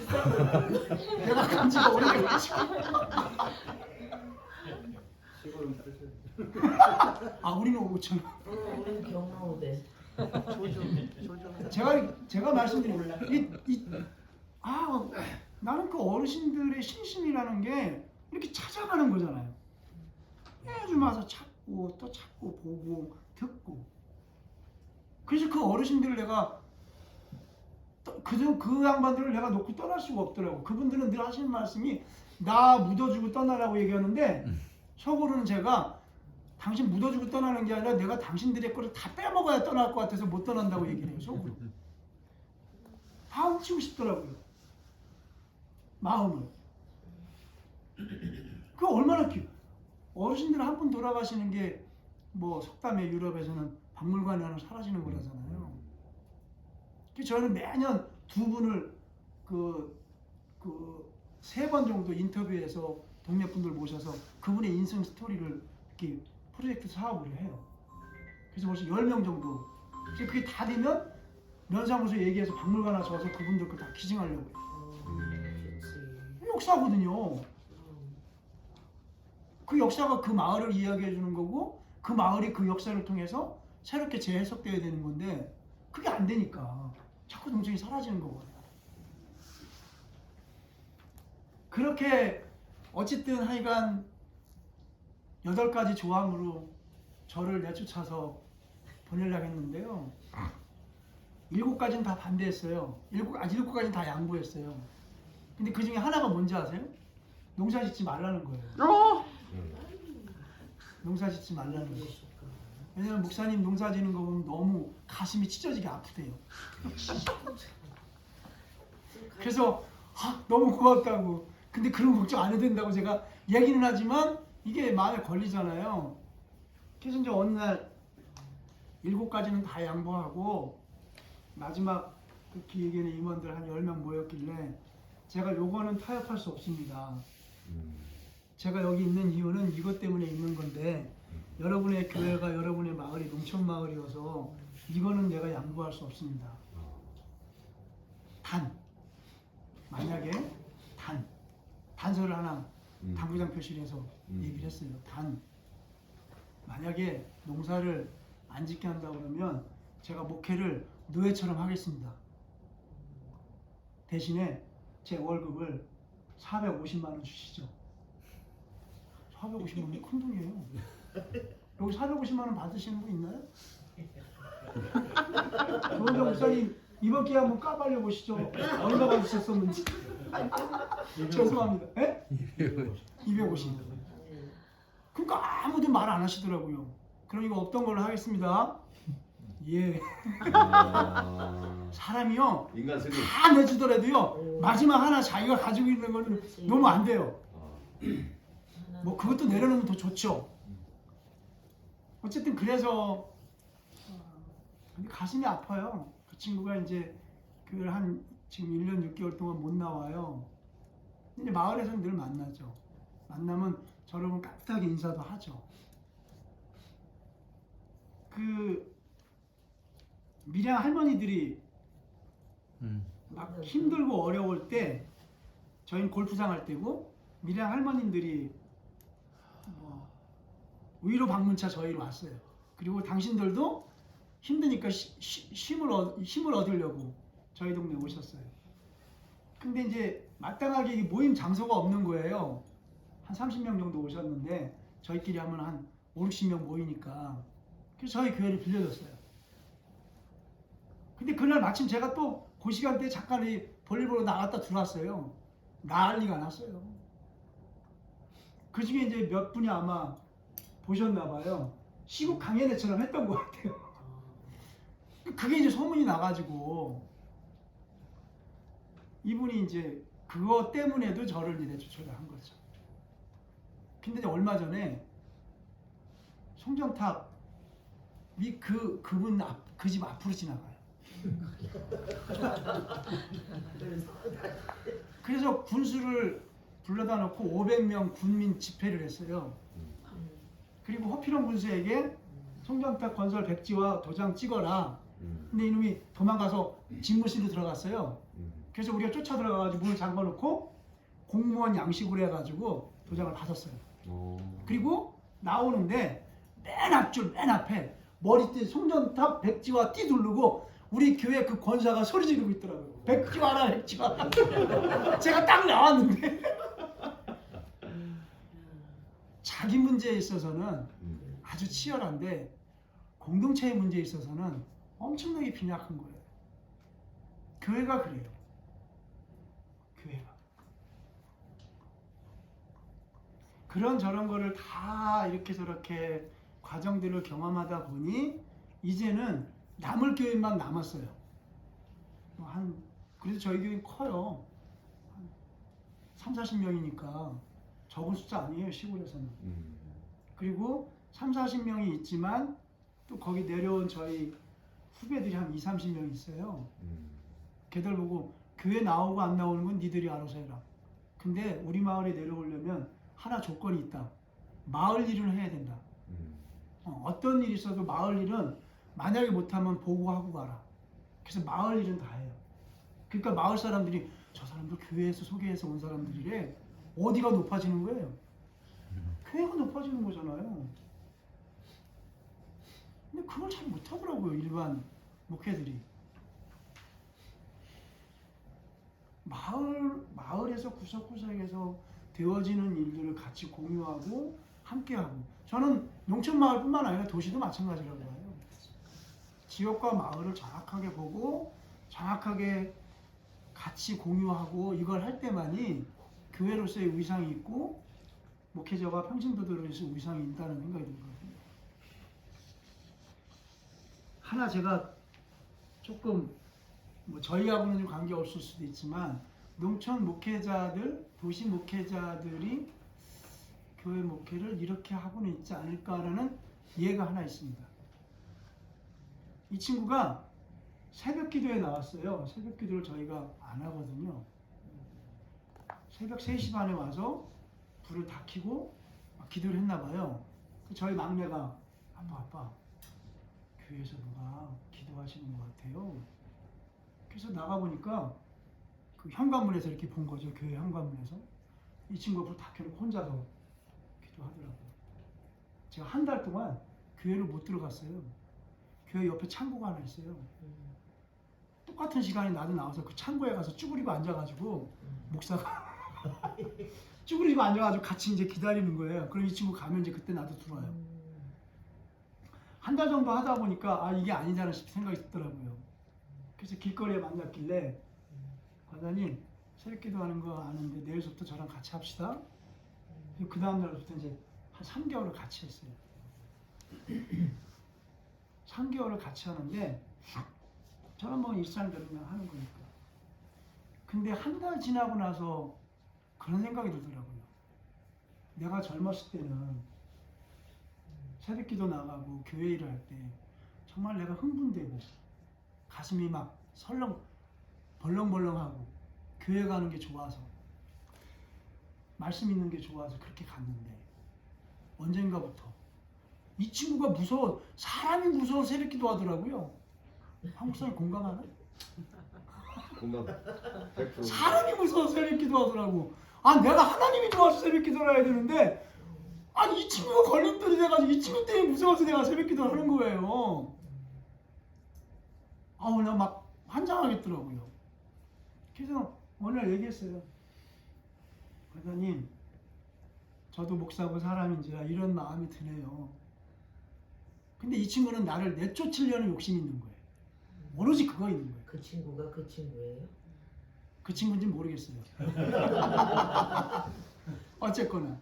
내가 간 지가 오래돼가지고. 시골은 8,000원. 우리는 5,000원. 우리는 경로대. 제가 말씀드린 나는 그 어르신들의 신심이라는 게 이렇게 찾아가는 거잖아요. 매주 와서 찾고 또 찾고 보고 듣고. 그래서 그 어르신들을 내가 그 양반들을 내가 놓고 떠날 수가 없더라고. 그분들은 늘 하시는 말씀이 나 묻어주고 떠나라고 얘기하는데 속으로는 제가 당신 묻어주고 떠나는 게 아니라 내가 당신들의 거를 다 빼먹어야 떠날 것 같아서 못 떠난다고 얘기를 해요. 속으로. 다 훔치고 싶더라고요. 마음을. 그 얼마나 어르신들 한 분 돌아가시는 게 뭐 속담에 유럽에서는 박물관에 하나 사라지는 거라잖아요. 그래서 저는 매년 두 분을 그 3번 정도 인터뷰해서 동네 분들 모셔서 그분의 인생 스토리를 이렇게 프로젝트 사업을 해요. 그래서 벌써 10명 정도. 그래서 그게 다 되면 면사무소 얘기해서 박물관 하나 줘서 그분들 거 다 기증하려고 해요. 좋지. 역사거든요. 그 역사가 그 마을을 이야기해 주는 거고 그 마을이 그 역사를 통해서 새롭게 재해석되어야 되는 건데 그게 안 되니까 자꾸 동생이 사라지는 거거든요. 그렇게 어쨌든 하여간 8가지 조항으로 저를 내쫓아서 보내려고 했는데요. 7가지는 다 반대했어요. 7가지는 다 양보했어요. 근데 그 중에 하나가 뭔지 아세요? 농사 짓지 말라는 거예요. 농사 짓지 말라는 거예요. 왜냐면 목사님 농사 짓는 거 보면 너무 가슴이 찢어지게 아프대요. 그래서 너무 고맙다고. 근데 그런 걱정 안 해도 된다고 제가 얘기는 하지만 이게 마음에 걸리잖아요. 그래서 이제 어느 날 7가지는 다 양보하고 마지막 그 기획위원회 임원들 한 10명 모였길래 제가 요거는 타협할 수 없습니다. 제가 여기 있는 이유는 이것 때문에 있는 건데 여러분의 교회가 여러분의 마을이 농촌 마을이어서 이거는 내가 양보할 수 없습니다. 만약에 단서를 하나 당구장 표시를 해서 얘기를 했어요. 만약에 농사를 안 짓게 한다고 그러면 제가 목회를 노예처럼 하겠습니다. 대신에 제 월급을 450만 원 주시죠. 450만 원이 큰 돈이에요. 여기 450만 원 받으시는 분 있나요? 조원정 목사님 이번 기회에 한번 까발려 보시죠. 얼마 받으셨었는지. 죄송합니다. 에? 250. 그러니까 아무도 말 안 하시더라고요. 그러니까 없던 걸로 하겠습니다. 예. 사람이요 인간 승리. 다 내주더라도요 마지막 하나 자기가 가지고 있는 거는 너무 안 돼요. 뭐 그것도 내려놓으면 더 좋죠. 어쨌든 그래서 근데 가슴이 아파요. 그 친구가 이제 교회를 한 지금 1년 6개월 동안 못 나와요. 근데 마을에서는 늘 만나죠. 만나면 저를 보면 깍듯하게 인사도 하죠. 그 밀양 할머니들이 막 힘들고 어려울 때 저희는 골프장 할 때고 밀양 할머님들이 뭐 위로 방문차 저희로 왔어요. 그리고 당신들도 힘드니까 힘을 얻으려고 저희 동네 오셨어요. 근데 이제 마땅하게 이 모임 장소가 없는 거예요. 한 30명 정도 오셨는데 저희끼리 하면 한 5, 60명 모이니까 그래서 저희 교회를 빌려줬어요. 근데 그날 마침 제가 또 그 시간대에 잠깐 이 볼일 보러 나갔다 들어왔어요. 난리가 났어요. 그 중에 이제 몇 분이 아마 보셨나 봐요. 시국 강연회처럼 했던 것 같아요. 그게 이제 소문이 나가지고 이분이 이제 그거 때문에도 저를 이제 내쫓으려 한 거죠. 근데 이제 얼마 전에 송정탑 그분 그 집 앞으로 지나가요. 그래서 군수를 불러다 놓고 500명 군민 집회를 했어요. 그리고 허필원 군수에게 송정탑 건설 백지와 도장 찍어라. 근데 이놈이 도망가서 집무실로 들어갔어요. 그래서 우리가 쫓아 들어가가지고 문을 잠궈놓고 공무원 양식으로 해가지고 도장을 받았어요. 그리고 나오는데 맨 앞에 머리띠 송정탑 백지화 띠 두르고 우리 교회 그 권사가 소리 지르고 있더라고요. 백지화라 백지화. 제가 딱 나왔는데 자기 문제에 있어서는 아주 치열한데 공동체의 문제에 있어서는 엄청나게 빈약한 거예요. 교회가 그래요. 교회가 그런 저런 거를 다 이렇게 저렇게 과정들을 경험하다 보니 이제는 남을 교회만 남았어요. 그래도 저희 교회 커요. 한 30-40명이니까 적은 숫자 아니에요, 시골에서는. 그리고 30-40명이 있지만 또 거기 내려온 저희 후배들이 한 20-30명 있어요. 걔들 보고 교회 나오고 안 나오는 건 니들이 알아서 해라. 근데 우리 마을에 내려오려면 하나 조건이 있다. 마을 일을 해야 된다. 어떤 일이 있어도 마을 일은 만약에 못하면 보고하고 가라. 그래서 마을 일은 다 해요. 그러니까 마을 사람들이 저 사람들 교회에서 소개해서 온 사람들이래. 어디가 높아지는 거예요? 교회가 높아지는 거잖아요. 근데 그걸 잘 못하더라고요, 일반 목회들이. 마을에서 구석구석에서 되어지는 일들을 같이 공유하고 함께하고. 저는 농촌 마을뿐만 아니라 도시도 마찬가지라고 해요. 지역과 마을을 정확하게 보고 정확하게 같이 공유하고 이걸 할 때만이 교회로서의 위상이 있고 목회자와 평신도들로서의 위상이 있다는 생각이 들거든요. 하나 제가 조금 저희하고는 좀 관계없을 수도 있지만 농촌 목회자들, 도시 목회자들이 교회 목회를 이렇게 하고는 있지 않을까라는 이해가 하나 있습니다. 이 친구가 새벽 기도에 나왔어요. 새벽 기도를 저희가 안 하거든요. 새벽 3시 반에 와서 불을 다 켜고 기도를 했나 봐요. 저희 막내가 아빠 교회에서 누가 기도하시는 것 같아요. 그래서 나가보니까 그 현관문에서 이렇게 본 거죠. 교회 현관문에서. 이 친구가 불 다 켜놓고 혼자서 기도하더라고요. 제가 한 달 동안 교회를 못 들어갔어요. 교회 옆에 창고가 하나 있어요. 똑같은 시간에 나도 나와서 그 창고에 가서 쭈그리고 앉아가지고 목사가 쭈그리고 앉아가지고 같이 이제 기다리는 거예요. 그럼 이 친구 가면 이제 그때 나도 들어와요. 한 달 정도 하다 보니까 이게 아니다는 생각이 들더라고요. 그래서 길거리에 만났길래 과장님 새벽 기도하는 거 아는데 내일부터 저랑 같이 합시다. 그 다음 날부터 이제 한 3개월을 같이 했어요. 3개월을 같이 하는데 저는 뭐 일상대로 그냥 하는 거니까. 근데 한 달 지나고 나서 그런 생각이 들더라고요. 내가 젊었을 때는 새벽기도 나가고 교회 일을 할 때 정말 내가 흥분되고 가슴이 막 벌렁벌렁하고 교회 가는 게 좋아서 말씀 있는 게 좋아서 그렇게 갔는데 언젠가부터 이 친구가 무서워, 사람이 무서워 새벽기도 하더라고요. 한국 사람 공감하나? 공감 100%. 사람이 무서워 새벽기도 하더라고. 내가 하나님이 좋아서 새벽기도를 해야 되는데 이 친구가 걸림돌이 돼가지고 이 친구 때문에 무서워서 내가 새벽기도를 하는 거예요. 나 막 환장하겠더라고요. 그래서 어느 날 얘기했어요. 과장님, 저도 목사고 사람인지라 이런 마음이 드네요. 근데 이 친구는 나를 내쫓으려는 욕심이 있는 거예요. 오로지 그거 있는 거예요. 그 친구가 그 친구예요? 그 친구인지 모르겠어요. 어쨌거나.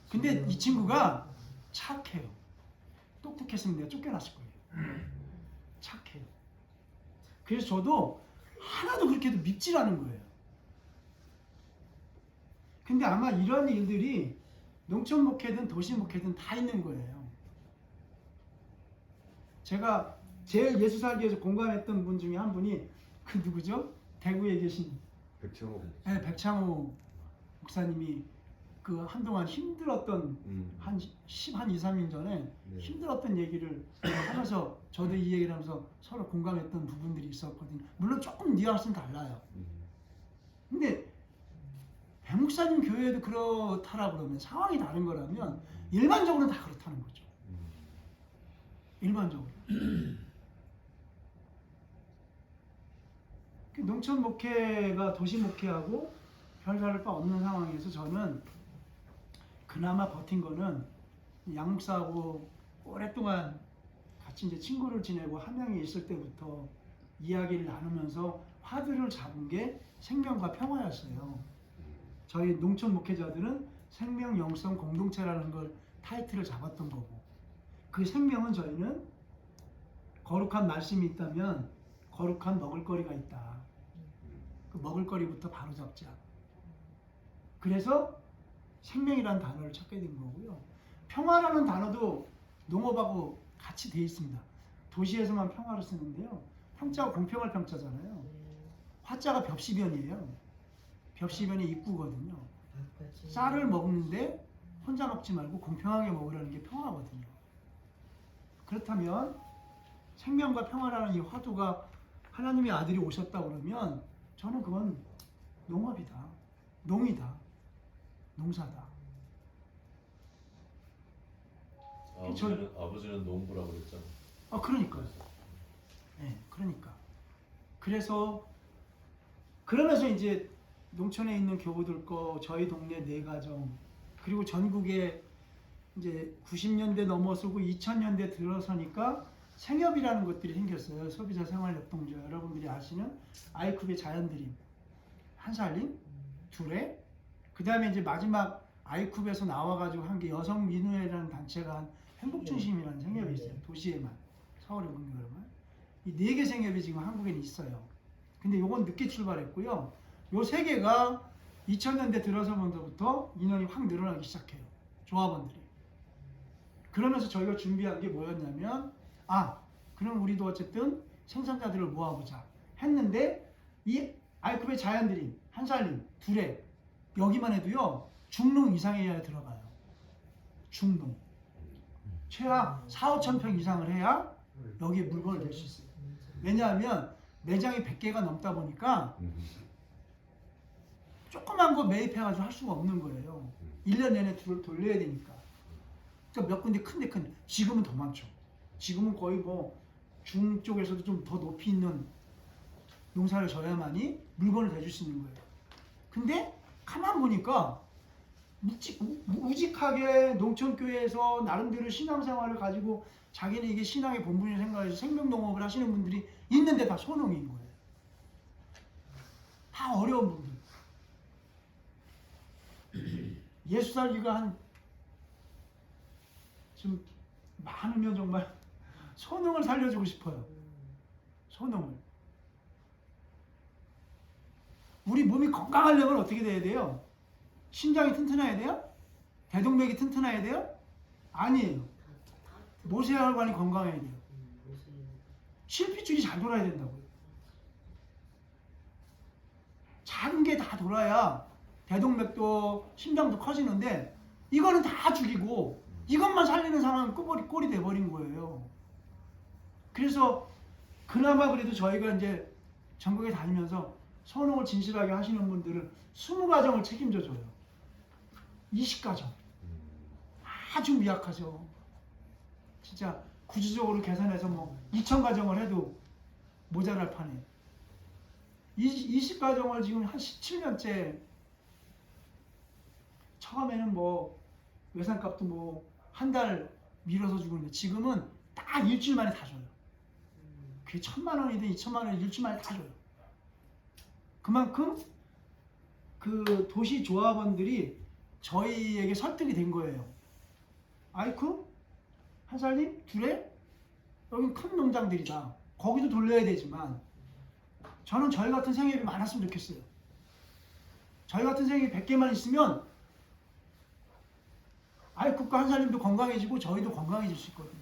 근데 이 친구가 착해요. 똑똑했으면 내가 쫓겨났을 거예요. 착해요. 그래서 저도 하나도 그렇게 해도 밉질 않은 거예요. 근데 아마 이런 일들이 농촌 목회든 도시 목회든 다 있는 거예요. 제가 제일 예수 살기 위해서 공감했던 분 중에 한 분이 그 누구죠? 대구에 계신 백창호. 네, 백창호 목사님이 그 한동안 힘들었던 한 2-3년 전에 네. 힘들었던 얘기를 하면서 저도 이 얘기를 하면서 서로 공감했던 부분들이 있었거든요. 물론 조금 뉘앙스는 달라요. 근데 백 목사님 교회도 그렇다라 그러면 상황이 다른 거라면 일반적으로는 다 그렇다는 거죠. 일반적으로. 농촌 목회가 도시 목회하고 별 다를 바 없는 상황에서 저는 그나마 버틴 거는 양 목사하고 오랫동안 같이 이제 친구를 지내고 함양에 있을 때부터 이야기를 나누면서 화두를 잡은 게 생명과 평화였어요. 저희 농촌 목회자들은 생명, 영성, 공동체라는 걸 타이틀을 잡았던 거고, 그 생명은 저희는 거룩한 말씀이 있다면 거룩한 먹을거리가 있다. 그 먹을거리부터 바로 잡자. 그래서 생명이라는 단어를 찾게 된 거고요. 평화라는 단어도 농업하고 같이 돼 있습니다. 도시에서만 평화를 쓰는데요. 평자가 공평할 평자잖아요. 화자가 벽시변이에요. 벽시변이 입구거든요. 쌀을 먹는데 혼자 먹지 말고 공평하게 먹으라는 게 평화거든요. 그렇다면 생명과 평화라는 이 화두가 하나님의 아들이 오셨다 그러면 저는 그건 농업이다. 농이다. 농사다. 아버지는 농부라고 그랬잖아. 그러니까요. 네, 그러니까. 그러면서 이제 농촌에 있는 교우들 거, 저희 동네 네 가정, 그리고 전국에 이제 90년대 넘어서고 2000년대 들어서니까 생협이라는 것들이 생겼어요. 소비자 생활협동조. 여러분들이 아시는 아이쿱의 자연드림, 한살림, 둘에, 그 다음에 이제 마지막 아이쿱에서 나와가지고 한 게 여성민우회라는 단체가 한 행복중심이라는 생협이 있어요. 도시에만, 서울에 문교로만. 이 네 개 생협이 지금 한국에는 있어요. 근데 요건 늦게 출발했고요. 요 세 개가 2000년대 들어서부터 인원이 확 늘어나기 시작해요. 조합원들이. 그러면서 저희가 준비한 게 뭐였냐면, 그럼 우리도 어쨌든 생산자들을 모아보자 했는데, 이 아이쿱의 자연드림, 한살림, 둘에 여기만 해도요 중농 이상해야 들어가요. 중농. 최하 4-5천 평 이상을 해야 여기에 물건을 댈 수 있어요. 왜냐하면 매장이 100개가 넘다 보니까 조그만 거 매입해가지고 할 수가 없는 거예요. 1년 내내 돌려야 되니까. 그러니까 몇 군데 큰데 지금은 더 많죠. 지금은 거의 뭐 중쪽에서도 좀 더 높이 있는 농사를 져야만이 물건을 대줄 수 있는 거예요. 근데 가만 보니까 우직하게 농촌교회에서 나름대로 신앙생활을 가지고 자기는 이게 신앙의 본분이라고 생각해서 생명농업을 하시는 분들이 있는데 다 소농인 거예요. 다 어려운 분들. 예수 살기가 한 좀 많으면 정말 소농을 살려주고 싶어요. 소농을. 우리 몸이 건강하려면 어떻게 돼야 돼요? 심장이 튼튼해야 돼요? 대동맥이 튼튼해야 돼요? 아니에요. 모세혈관이 건강해야 돼요. 실핏줄이 잘 돌아야 된다고요. 작은 게 다 돌아야 대동맥도 심장도 커지는데 이거는 다 죽이고 이것만 살리는 상황은 꼴이 돼버린 거예요. 그래서 그나마 그래도 저희가 이제 전국에 다니면서 소농을 진실하게 하시는 분들은 20가정을 책임져 줘요. 20가정. 아주 미약하죠. 진짜 구조적으로 계산해서 뭐 2000가정을 해도 모자랄 판에 20가정을 지금 한 17년째. 처음에는 뭐 외상값도 뭐 한 달 밀어서 주는데 지금은 딱 일주일 만에 다 줘요. 그게 1000만 원이든 2000만 원이든 일주일 만에 다 줘요. 그만큼 그 도시 조합원들이 저희에게 설득이 된 거예요. 아이쿠, 한살림, 둘에 여긴 큰 농장들이다. 거기도 돌려야 되지만 저는 저희 같은 생협이 많았으면 좋겠어요. 저희 같은 생협이 100개만 있으면 아이쿱과 한살림도 건강해지고 저희도 건강해질 수 있거든요.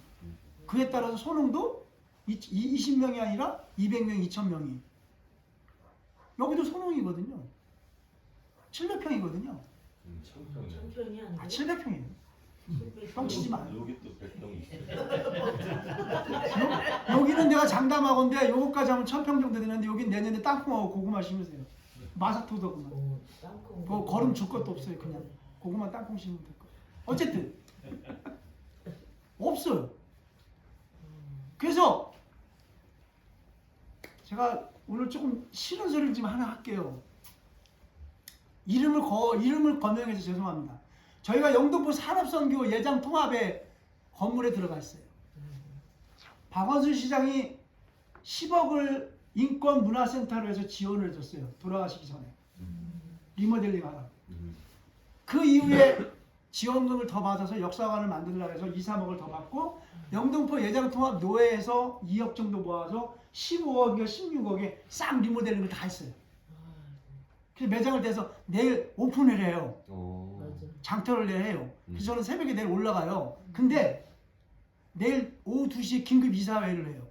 그에 따라서 소농도 20명이 아니라 200명, 2000명이. 여기도 소농이거든요. 700평이거든요. 1000평이 안 돼? 700평이에요. 뻥치지 마요. 여기 또 100평이 있어요. 여기는 내가 장담하건데 요거까지 하면 1000평 정도 되는데 여긴 내년에 땅콩하고 고구마 심으세요. 마사토더구만. 뭐 거름 줄 것도 없어요. 그냥 고구마 땅콩 심으면 될 거예요. 어쨌든 없어요. 그래서 제가 오늘 조금 싫은 소리를 좀 하나 할게요. 이름을 거명해서 죄송합니다. 저희가 영등포 산업선교 예장통합의 건물에 들어가 있어요. 박원순 시장이 10억을 인권문화센터로 해서 지원을 줬어요. 돌아가시기 전에. 리모델링 하라고. 그 이후에 지원금을 더 받아서 역사관을 만들려고 해서 2, 3억을 더 받고 영등포 예장통합 노회에서 2억 정도 모아서 15억인가 16억에 싹 리모델링을 다 했어요. 그래서 매장을 대서 내일 오픈을 해요. 맞아. 장터를 해요. 그래서 저는 새벽에 내일 올라가요. 근데 내일 오후 2시에 긴급 이사회를 해요.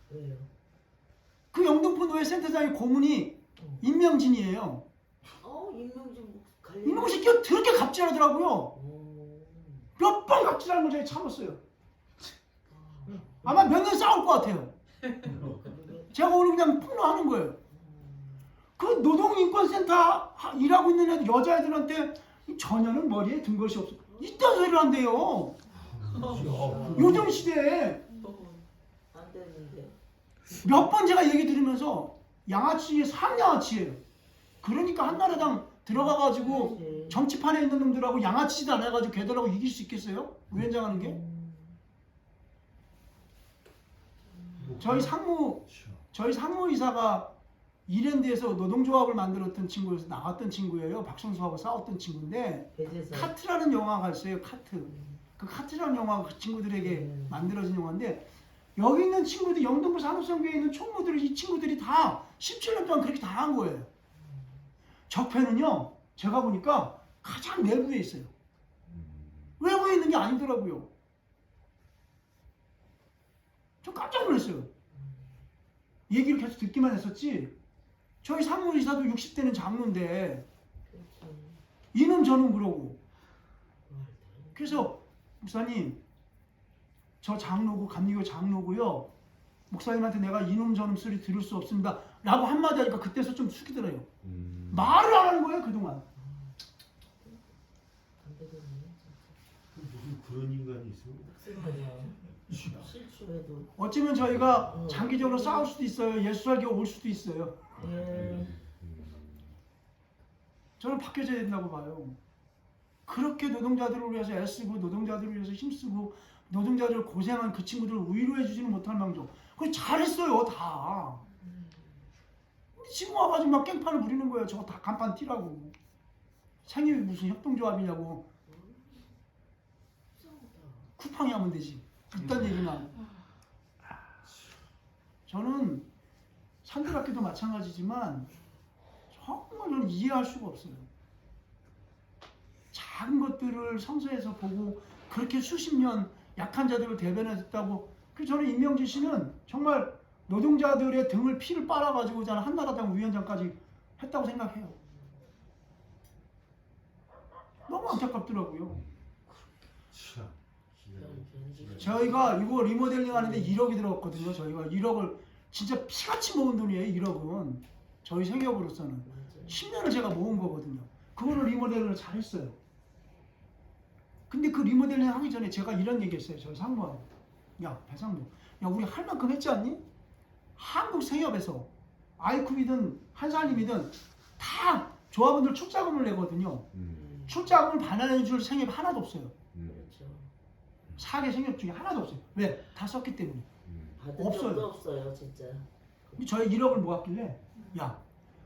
왜요? 그 영등포 노회 센터장의 고문이 임명진이에요. 임명진 관리. 이놈의 새끼가 그렇게 갑질하더라고요. 몇 번 갑질하는 걸 제가 참았어요. 아마 몇 년 싸울 것 같아요. 제가 오늘 그냥 폭로하는 거예요. 그 노동인권센터 일하고 있는 애들, 여자애들한테 전혀는 머리에 든 것이 없어. 이딴 소리를 한대요. 요즘 시대에 안 되는데. 몇 번 제가 얘기 들으면서 양아치, 상양아치예요. 그러니까 한나라당 들어가가지고 정치판에 있는 놈들하고 양아치도 안 해가지고 걔들하고 이길 수 있겠어요? 위원장 하는 게? 저희 상무이사가 이랜드에서 노동조합을 만들었던 친구여서 나갔던 친구예요. 박성수하고 싸웠던 친구인데 배제서. 카트라는 영화가 있어요. 카트. 그 카트라는 영화가 그 친구들에게 만들어진 영화인데 여기 있는 친구들, 영등포 산업선교에 있는 총무들이 이 친구들이 다 17년 동안 그렇게 다 한 거예요. 적폐는요, 제가 보니까 가장 내부에 있어요. 외부에 있는 게 아니더라고요. 저 깜짝 놀랐어요. 얘기를 계속 듣기만 했었지. 저희 상무이사도 60대는 장로인데 이놈 저놈 그러고. 그래서 목사님, 저 장로고 감리교 장로고요. 목사님한테 내가 이놈 저놈 소리 들을 수 없습니다. 라고 한마디 하니까 그때서 좀 숙이더래요. 말을 안 하는 거예요 그동안. 안 되겠네. 무슨 그런 인간이 있어? 맞아. 실수해도. 어쩌면 저희가 장기적으로 싸울 수도 있어요. 예수설교 올 수도 있어요. 저는 바뀌어져야 된다고 봐요. 그렇게 노동자들을 위해서 애쓰고 노동자들을 위해서 힘쓰고 노동자들 고생한 그 친구들을 위로해 주지는 못할 망정. 그걸 잘했어요 다. 지금 와가지고 막 깽판을 부리는 거예요. 저거 다 간판 띠라고. 생협이 무슨 협동조합이냐고. 쿠팡이 하면 되지. 이딴 얘기나. 저는 산들학교도 마찬가지지만 정말 저는 이해할 수가 없어요. 작은 것들을 성서에서 보고 그렇게 수십 년 약한 자들을 대변했다고. 그래서 저는 임명진 씨는 정말 노동자들의 등을 피를 빨아가지고 저는 한나라당 위원장까지 했다고 생각해요. 너무 안타깝더라고요. 저희가 이거 리모델링 하는데 1억이 들어갔거든요. 저희가 1억을 진짜 피같이 모은 돈이에요. 1억은 저희 생협으로서는 10년을 제가 모은 거거든요. 그거를 리모델링을 잘했어요. 근데 그 리모델링 하기 전에 제가 이런 얘기했어요. 저희 상무하고. 야 배상무, 야 우리 할 만큼 했지 않니? 한국 생협에서 아이쿠이든 한살림이든 다 조합원들 출자금을 내거든요. 출자금을 반환해 줄 생협 하나도 없어요. 그렇죠. 4개 생협 중에 하나도 없어요. 왜? 다 썼기 때문에. 받은 없어요. 적도 없어요, 진짜. 저희 1억을 모았길래 야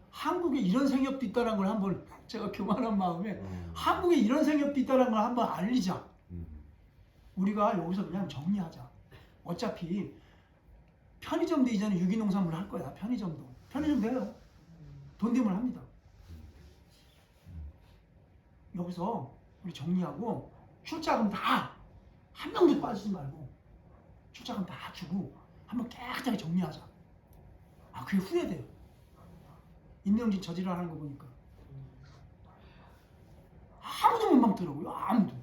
한국에 이런 생협도 있다는 걸 한번 제가 교만한 마음에 한국에 이런 생협도 있다는 걸 한번 알리자. 우리가 여기서 그냥 정리하자. 어차피 편의점도 이제는 유기농산물 할 거야. 편의점도 해요. 돈 되면 합니다. 여기서 우리 정리하고 출자금 다 한 명도 빠지지 말고 출자금 다 주고 한번 깨끗하게 정리하자. 아 그게 후회돼요. 임명진 저지랄하는 거 보니까 아무도 못 막더라고요. 아무도.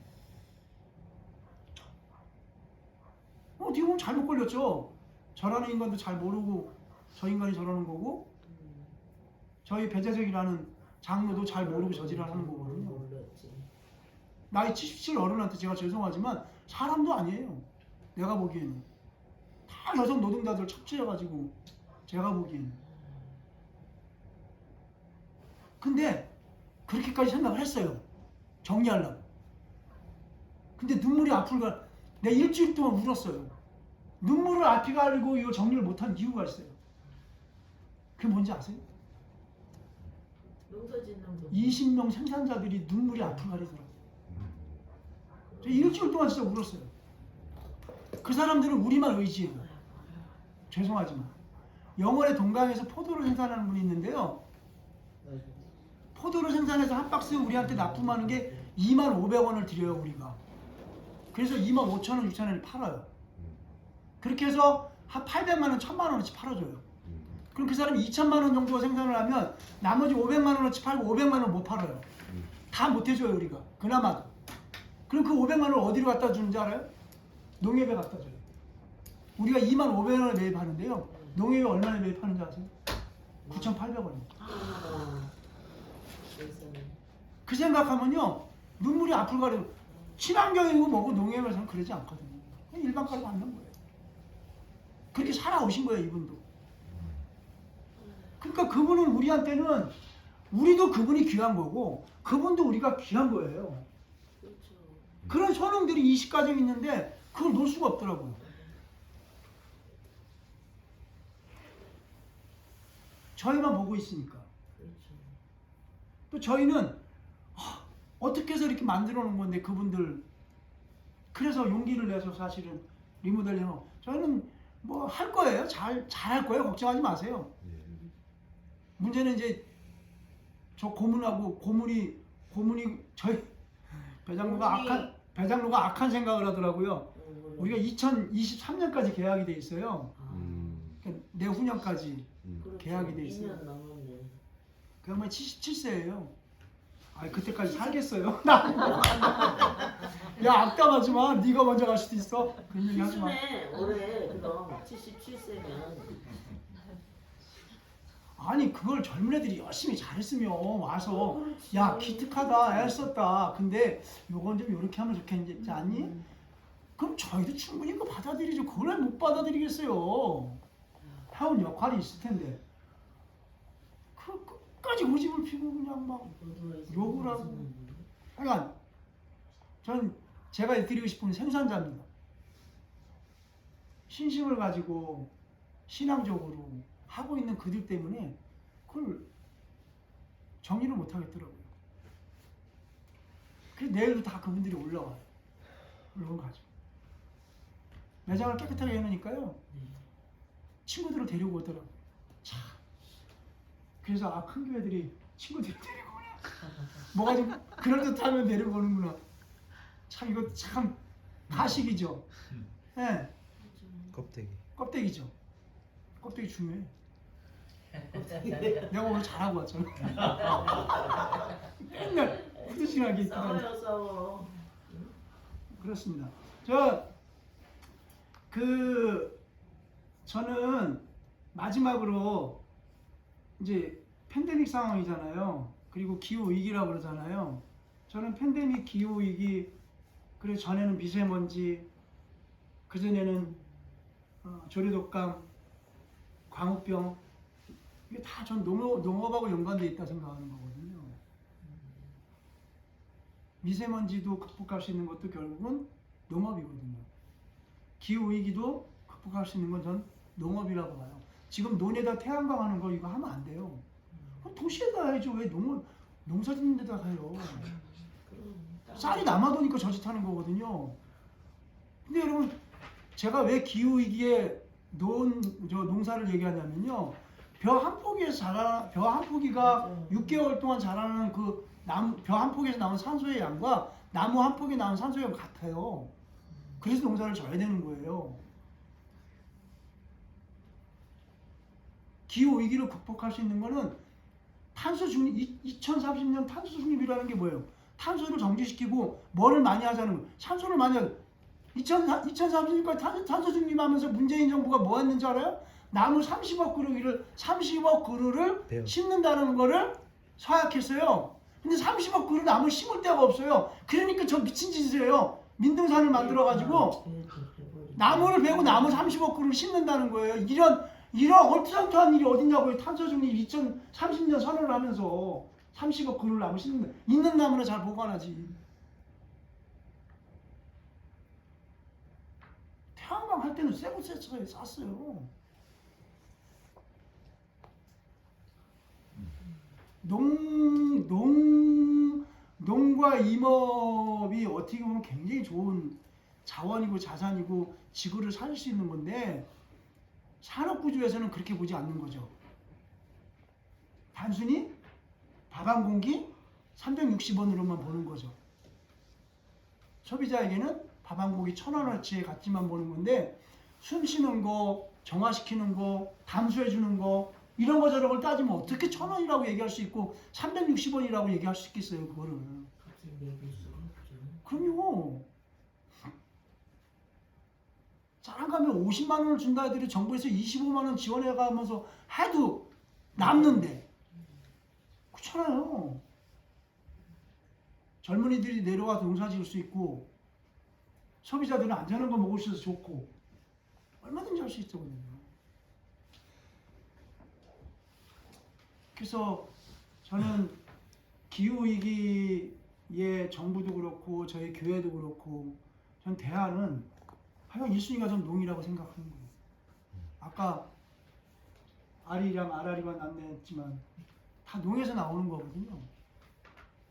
어떻게 보면 잘못 걸렸죠. 저라는 인간도 잘 모르고 저 인간이 저러는 거고 저희 배재석이라는 장로도 잘 모르고 저지랄하는 거거든요. 몰랐지. 나이 77 어른한테 제가 죄송하지만 사람도 아니에요. 내가 보기에는 다 여성 노동자들 첩취해가지고 제가 보기에는. 근데 그렇게까지 생각을 했어요. 정리하려고. 근데 눈물이 앞을 가. 내가 일주일 동안 울었어요. 눈물을 앞이 가리고 이거 정리를 못한 이유가 있어요. 그게 뭔지 아세요? 농사 짓는 분. 20명 생산자들이 눈물이 앞을 가리더라고요. 저 일주일 동안 진짜 울었어요. 그 사람들은 우리만 의지해요. 죄송하지만 영월의 동강에서 포도를 생산하는 분이 있는데요. 포도를 생산해서 한 박스 우리한테 납품하는 게 25,000원을 드려요 우리가. 그래서 25,000원, 6,000원을 팔아요. 그렇게 해서 한 800만 원, 1,000만 원어치 팔아줘요. 그럼 그 사람이 2,000만 원 정도 생산을 하면 나머지 500만 원어치 팔고 500만 원 못 팔아요. 다 못 해줘요 우리가. 그나마도. 그럼 그 500만 원을 어디로 갖다 주는지 알아요? 농협에 갖다 줘요. 우리가 25,000원에 매입하는데요. 농협에 얼마나 매입하는지 아세요? 9,800원이에요. 그 생각하면요 눈물이 앞을 가려. 친환경이고 뭐고 농협에서는 그러지 않거든요. 그냥 일반가로 받는 거예요. 그렇게 살아오신 거예요 이분도. 그러니까 그분은 우리한테는 우리도 그분이 귀한 거고 그분도 우리가 귀한 거예요. 그렇죠. 그런 선홍들이 20가정 있는데 그걸 놓을 수가 없더라고요. 저희만 보고 있으니까. 그렇죠. 또 저희는 어떻게 해서 이렇게 만들어 놓은 건데 그분들 그래서 용기를 내서 사실은 리모델링을 저희는 뭐 할 거예요. 잘 할 거예요. 걱정하지 마세요. 문제는 이제 저 고문이 저희 배장로가 악한 생각을 하더라고요. 우리가 2023년까지 계약이 돼 있어요. 그러니까 내후년까지 계약이 돼 있어요. 2년 넘었네. 그 양반이 77세예요. 아 그때까지 살겠어요? 야 악담하지 마. 네가 먼저 갈 수도 있어. 그런 얘기 하지 마. 희순해 올해 그럼 77세면 아니 그걸 젊은 애들이 열심히 잘했으면 와서 그렇지. 야 기특하다 애썼다. 근데 요건 좀 이렇게 하면 좋겠지 않니? 그럼 저희도 충분히 그거 받아들이죠. 그걸 왜 못 받아들이겠어요? 해온 역할이 있을 텐데 그 끝까지 고집을 피고 그냥 막 욕을 하고. 그러니까 전 제가 드리고 싶은 생산자입니다. 신심을 가지고 신앙적으로 하고 있는 그들 때문에 그걸 정리를 못 하겠더라고요. 그래서 내일도 다 그분들이 올라가요. 올라가죠. 매장을 깨끗하게 해놓으니까요. 친구들을 데리고 오더라고요. 참. 그래서 큰 교회들이 친구들을 데리고 오냐. 뭐가 좀 그럴듯하면 데리고 오는구나. 참 이거 참 가식이죠. 예. 네. 껍데기. 껍데기죠. 껍데기 중요해. 내가 오늘 잘하고 왔잖아. 맨날 후드신하게 입고 다니고. 싸워요. 그렇습니다. 저는 마지막으로 이제 팬데믹 상황이잖아요. 그리고 기후 위기라고 그러잖아요. 저는 팬데믹, 기후 위기, 그리고 전에는 미세먼지, 그 전에는 조류독감, 광우병, 이게 다 전 농업하고 연관되어 있다 생각하는 거거든요. 미세먼지도 극복할 수 있는 것도 결국은 농업이거든요. 기후 위기도 극복할 수 있는 건 전 농업이라고 봐요. 지금 논에다 태양광 하는 거 이거 하면 안 돼요. 그럼 도시에다 해야죠. 왜 농사 짓는 데다 가요? 쌀이 남아도니까 저짓하는 거거든요. 근데 여러분 제가 왜 기후 위기에 농사를 얘기하냐면요. 벼 한 포기가 6개월 동안 자라는 그 벼 한 포기에서 나온 산소의 양과 나무 한 포기에 나온 산소의 양 같아요. 그래서 농사를 져야 되는 거예요. 기후 위기를 극복할 수 있는 거는 탄소 중립, 2030년 탄소 중립이라는 게 뭐예요? 탄소를 정지시키고 뭐를 많이 하자는 거예요? 산소를 많이 하자. 2030년까지 탄소 중립하면서 문재인 정부가 뭐 했는지 알아요? 나무 30억 그루를 심는다는 거를 서약했어요. 근데 30억 그루 나무 심을 데가 없어요. 그러니까 저 미친 짓이에요. 민둥산을 만들어가지고 나무를 베고 나무 30억 그루를 심는다는 거예요. 이런 얼토당토한 일이 어딨냐고요. 탄소 중립 2030년 선언을 하면서 30억 그루를 나무 심는다. 있는 나무는 잘 보관하지. 태양광 할 때는 새 곳에 쌌어요. 농과 임업이 어떻게 보면 굉장히 좋은 자원이고 자산이고 지구를 살릴 수 있는 건데 산업구조에서는 그렇게 보지 않는 거죠. 단순히 밥 한 공기 360원으로만 보는 거죠. 소비자에게는 밥 한 공기 1,000원어치의 가치만 보는 건데 숨 쉬는 거, 정화시키는 거, 담수해주는 거 이런 거 저런 걸 따지면 어떻게 1,000원이라고 얘기할 수 있고 360원이라고 얘기할 수 있겠어요, 그거를. 갑자기 매길 수가 없죠. 그럼요. 짜랑 가면 50만 원을 준다 애들이 정부에서 25만 원 지원해 가면서 해도 남는데 그렇잖아요. 젊은이들이 내려와서 농사 지을 수 있고 소비자들은 안전한 거 먹을 수 있어서 좋고 얼마든지 할 수 있거든요. 그래서 저는 기후위기에 정부도 그렇고 저희 교회도 그렇고 전 대안은 하여간 1순위가 전 농이라고 생각하는 거예요. 아까 아리랑 아라리가 난했지만 다 농에서 나오는 거거든요.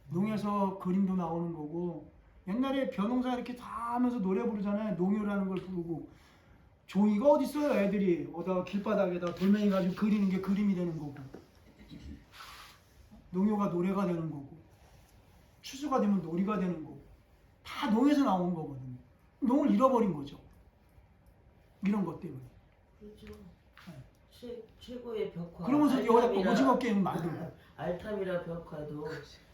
농에서 그림도 나오는 거고 옛날에 벼농사 이렇게 다 하면서 노래 부르잖아요. 농요라는 걸 부르고 종이가 어디 있어요? 애들이 어디다 길바닥에다 돌멩이 가지고 그리는 게 그림이 되는 거고 농요가 노래가 되는 거고 추수가 되면 놀이가 되는 거고 다 농에서 나오는 거거든요. 농을 잃어버린 거죠. 이런 것 때문에. 그렇죠. 최고의 벽화. 그러면서 여기다 또 오징어 게임 만들고. 알타미라 벽화도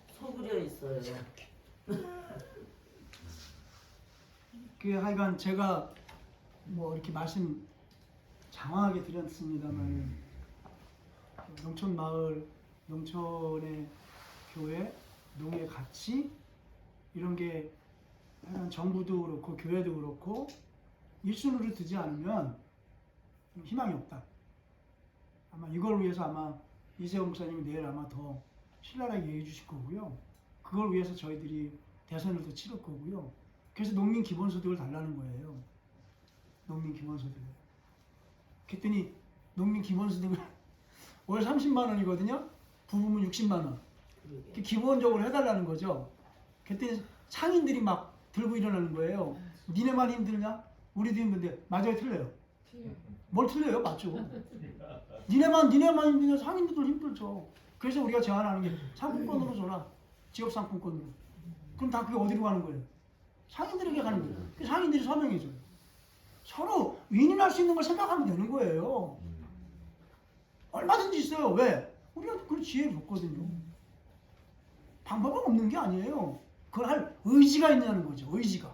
소그려 있어요. 그 하여간 제가 뭐 이렇게 말씀 장황하게 드렸습니다만 농촌 마을, 농촌의 교회, 농의 가치 이런 게 하여간 정부도 그렇고 교회도 그렇고 일순위로 두지 않으면 희망이 없다. 아마 이걸 위해서 아마 이세훈 목사님이 내일 아마 더 신랄하게 얘기해 주실 거고요. 그걸 위해서 저희들이 대선을 더 치를 거고요. 그래서 농민 기본소득을 달라는 거예요. 농민 기본소득을. 그랬더니 농민 기본소득을 월 30만 원이거든요. 부부면 60만 원. 기본적으로 해달라는 거죠. 그랬더니 상인들이 막 들고 일어나는 거예요. 니네만 힘들냐? 우리도 힘든데 맞아요, 틀려요. 뭘 틀려요? 맞죠. 니네만 힘드냐? 상인들도 힘들죠. 그래서 우리가 제안하는 게 상품권으로 줘라. 지역 상품권으로. 그럼 다 그게 어디로 가는 거예요? 상인들에게 가는 거예요. 그 상인들이 서명해줘요. 서로 윈윈할 수 있는 걸 생각하면 되는 거예요. 얼마든지 있어요. 왜? 우리가 그런 지혜를 줬거든요. 방법은 없는 게 아니에요. 그걸 할 의지가 있냐는 거죠. 의지가.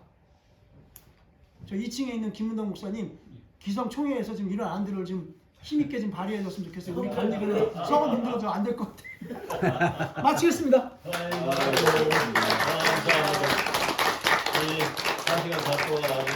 저 2층에 있는 김문동 목사님 기성총회에서 지금 이런 안들을 좀 힘있게 좀 발휘해줬으면 좋겠어요. 우리 관리는 성은 힘들어서 안 될 것 같아요. 마치겠습니다. 감사합니다. 이 4시간 갖고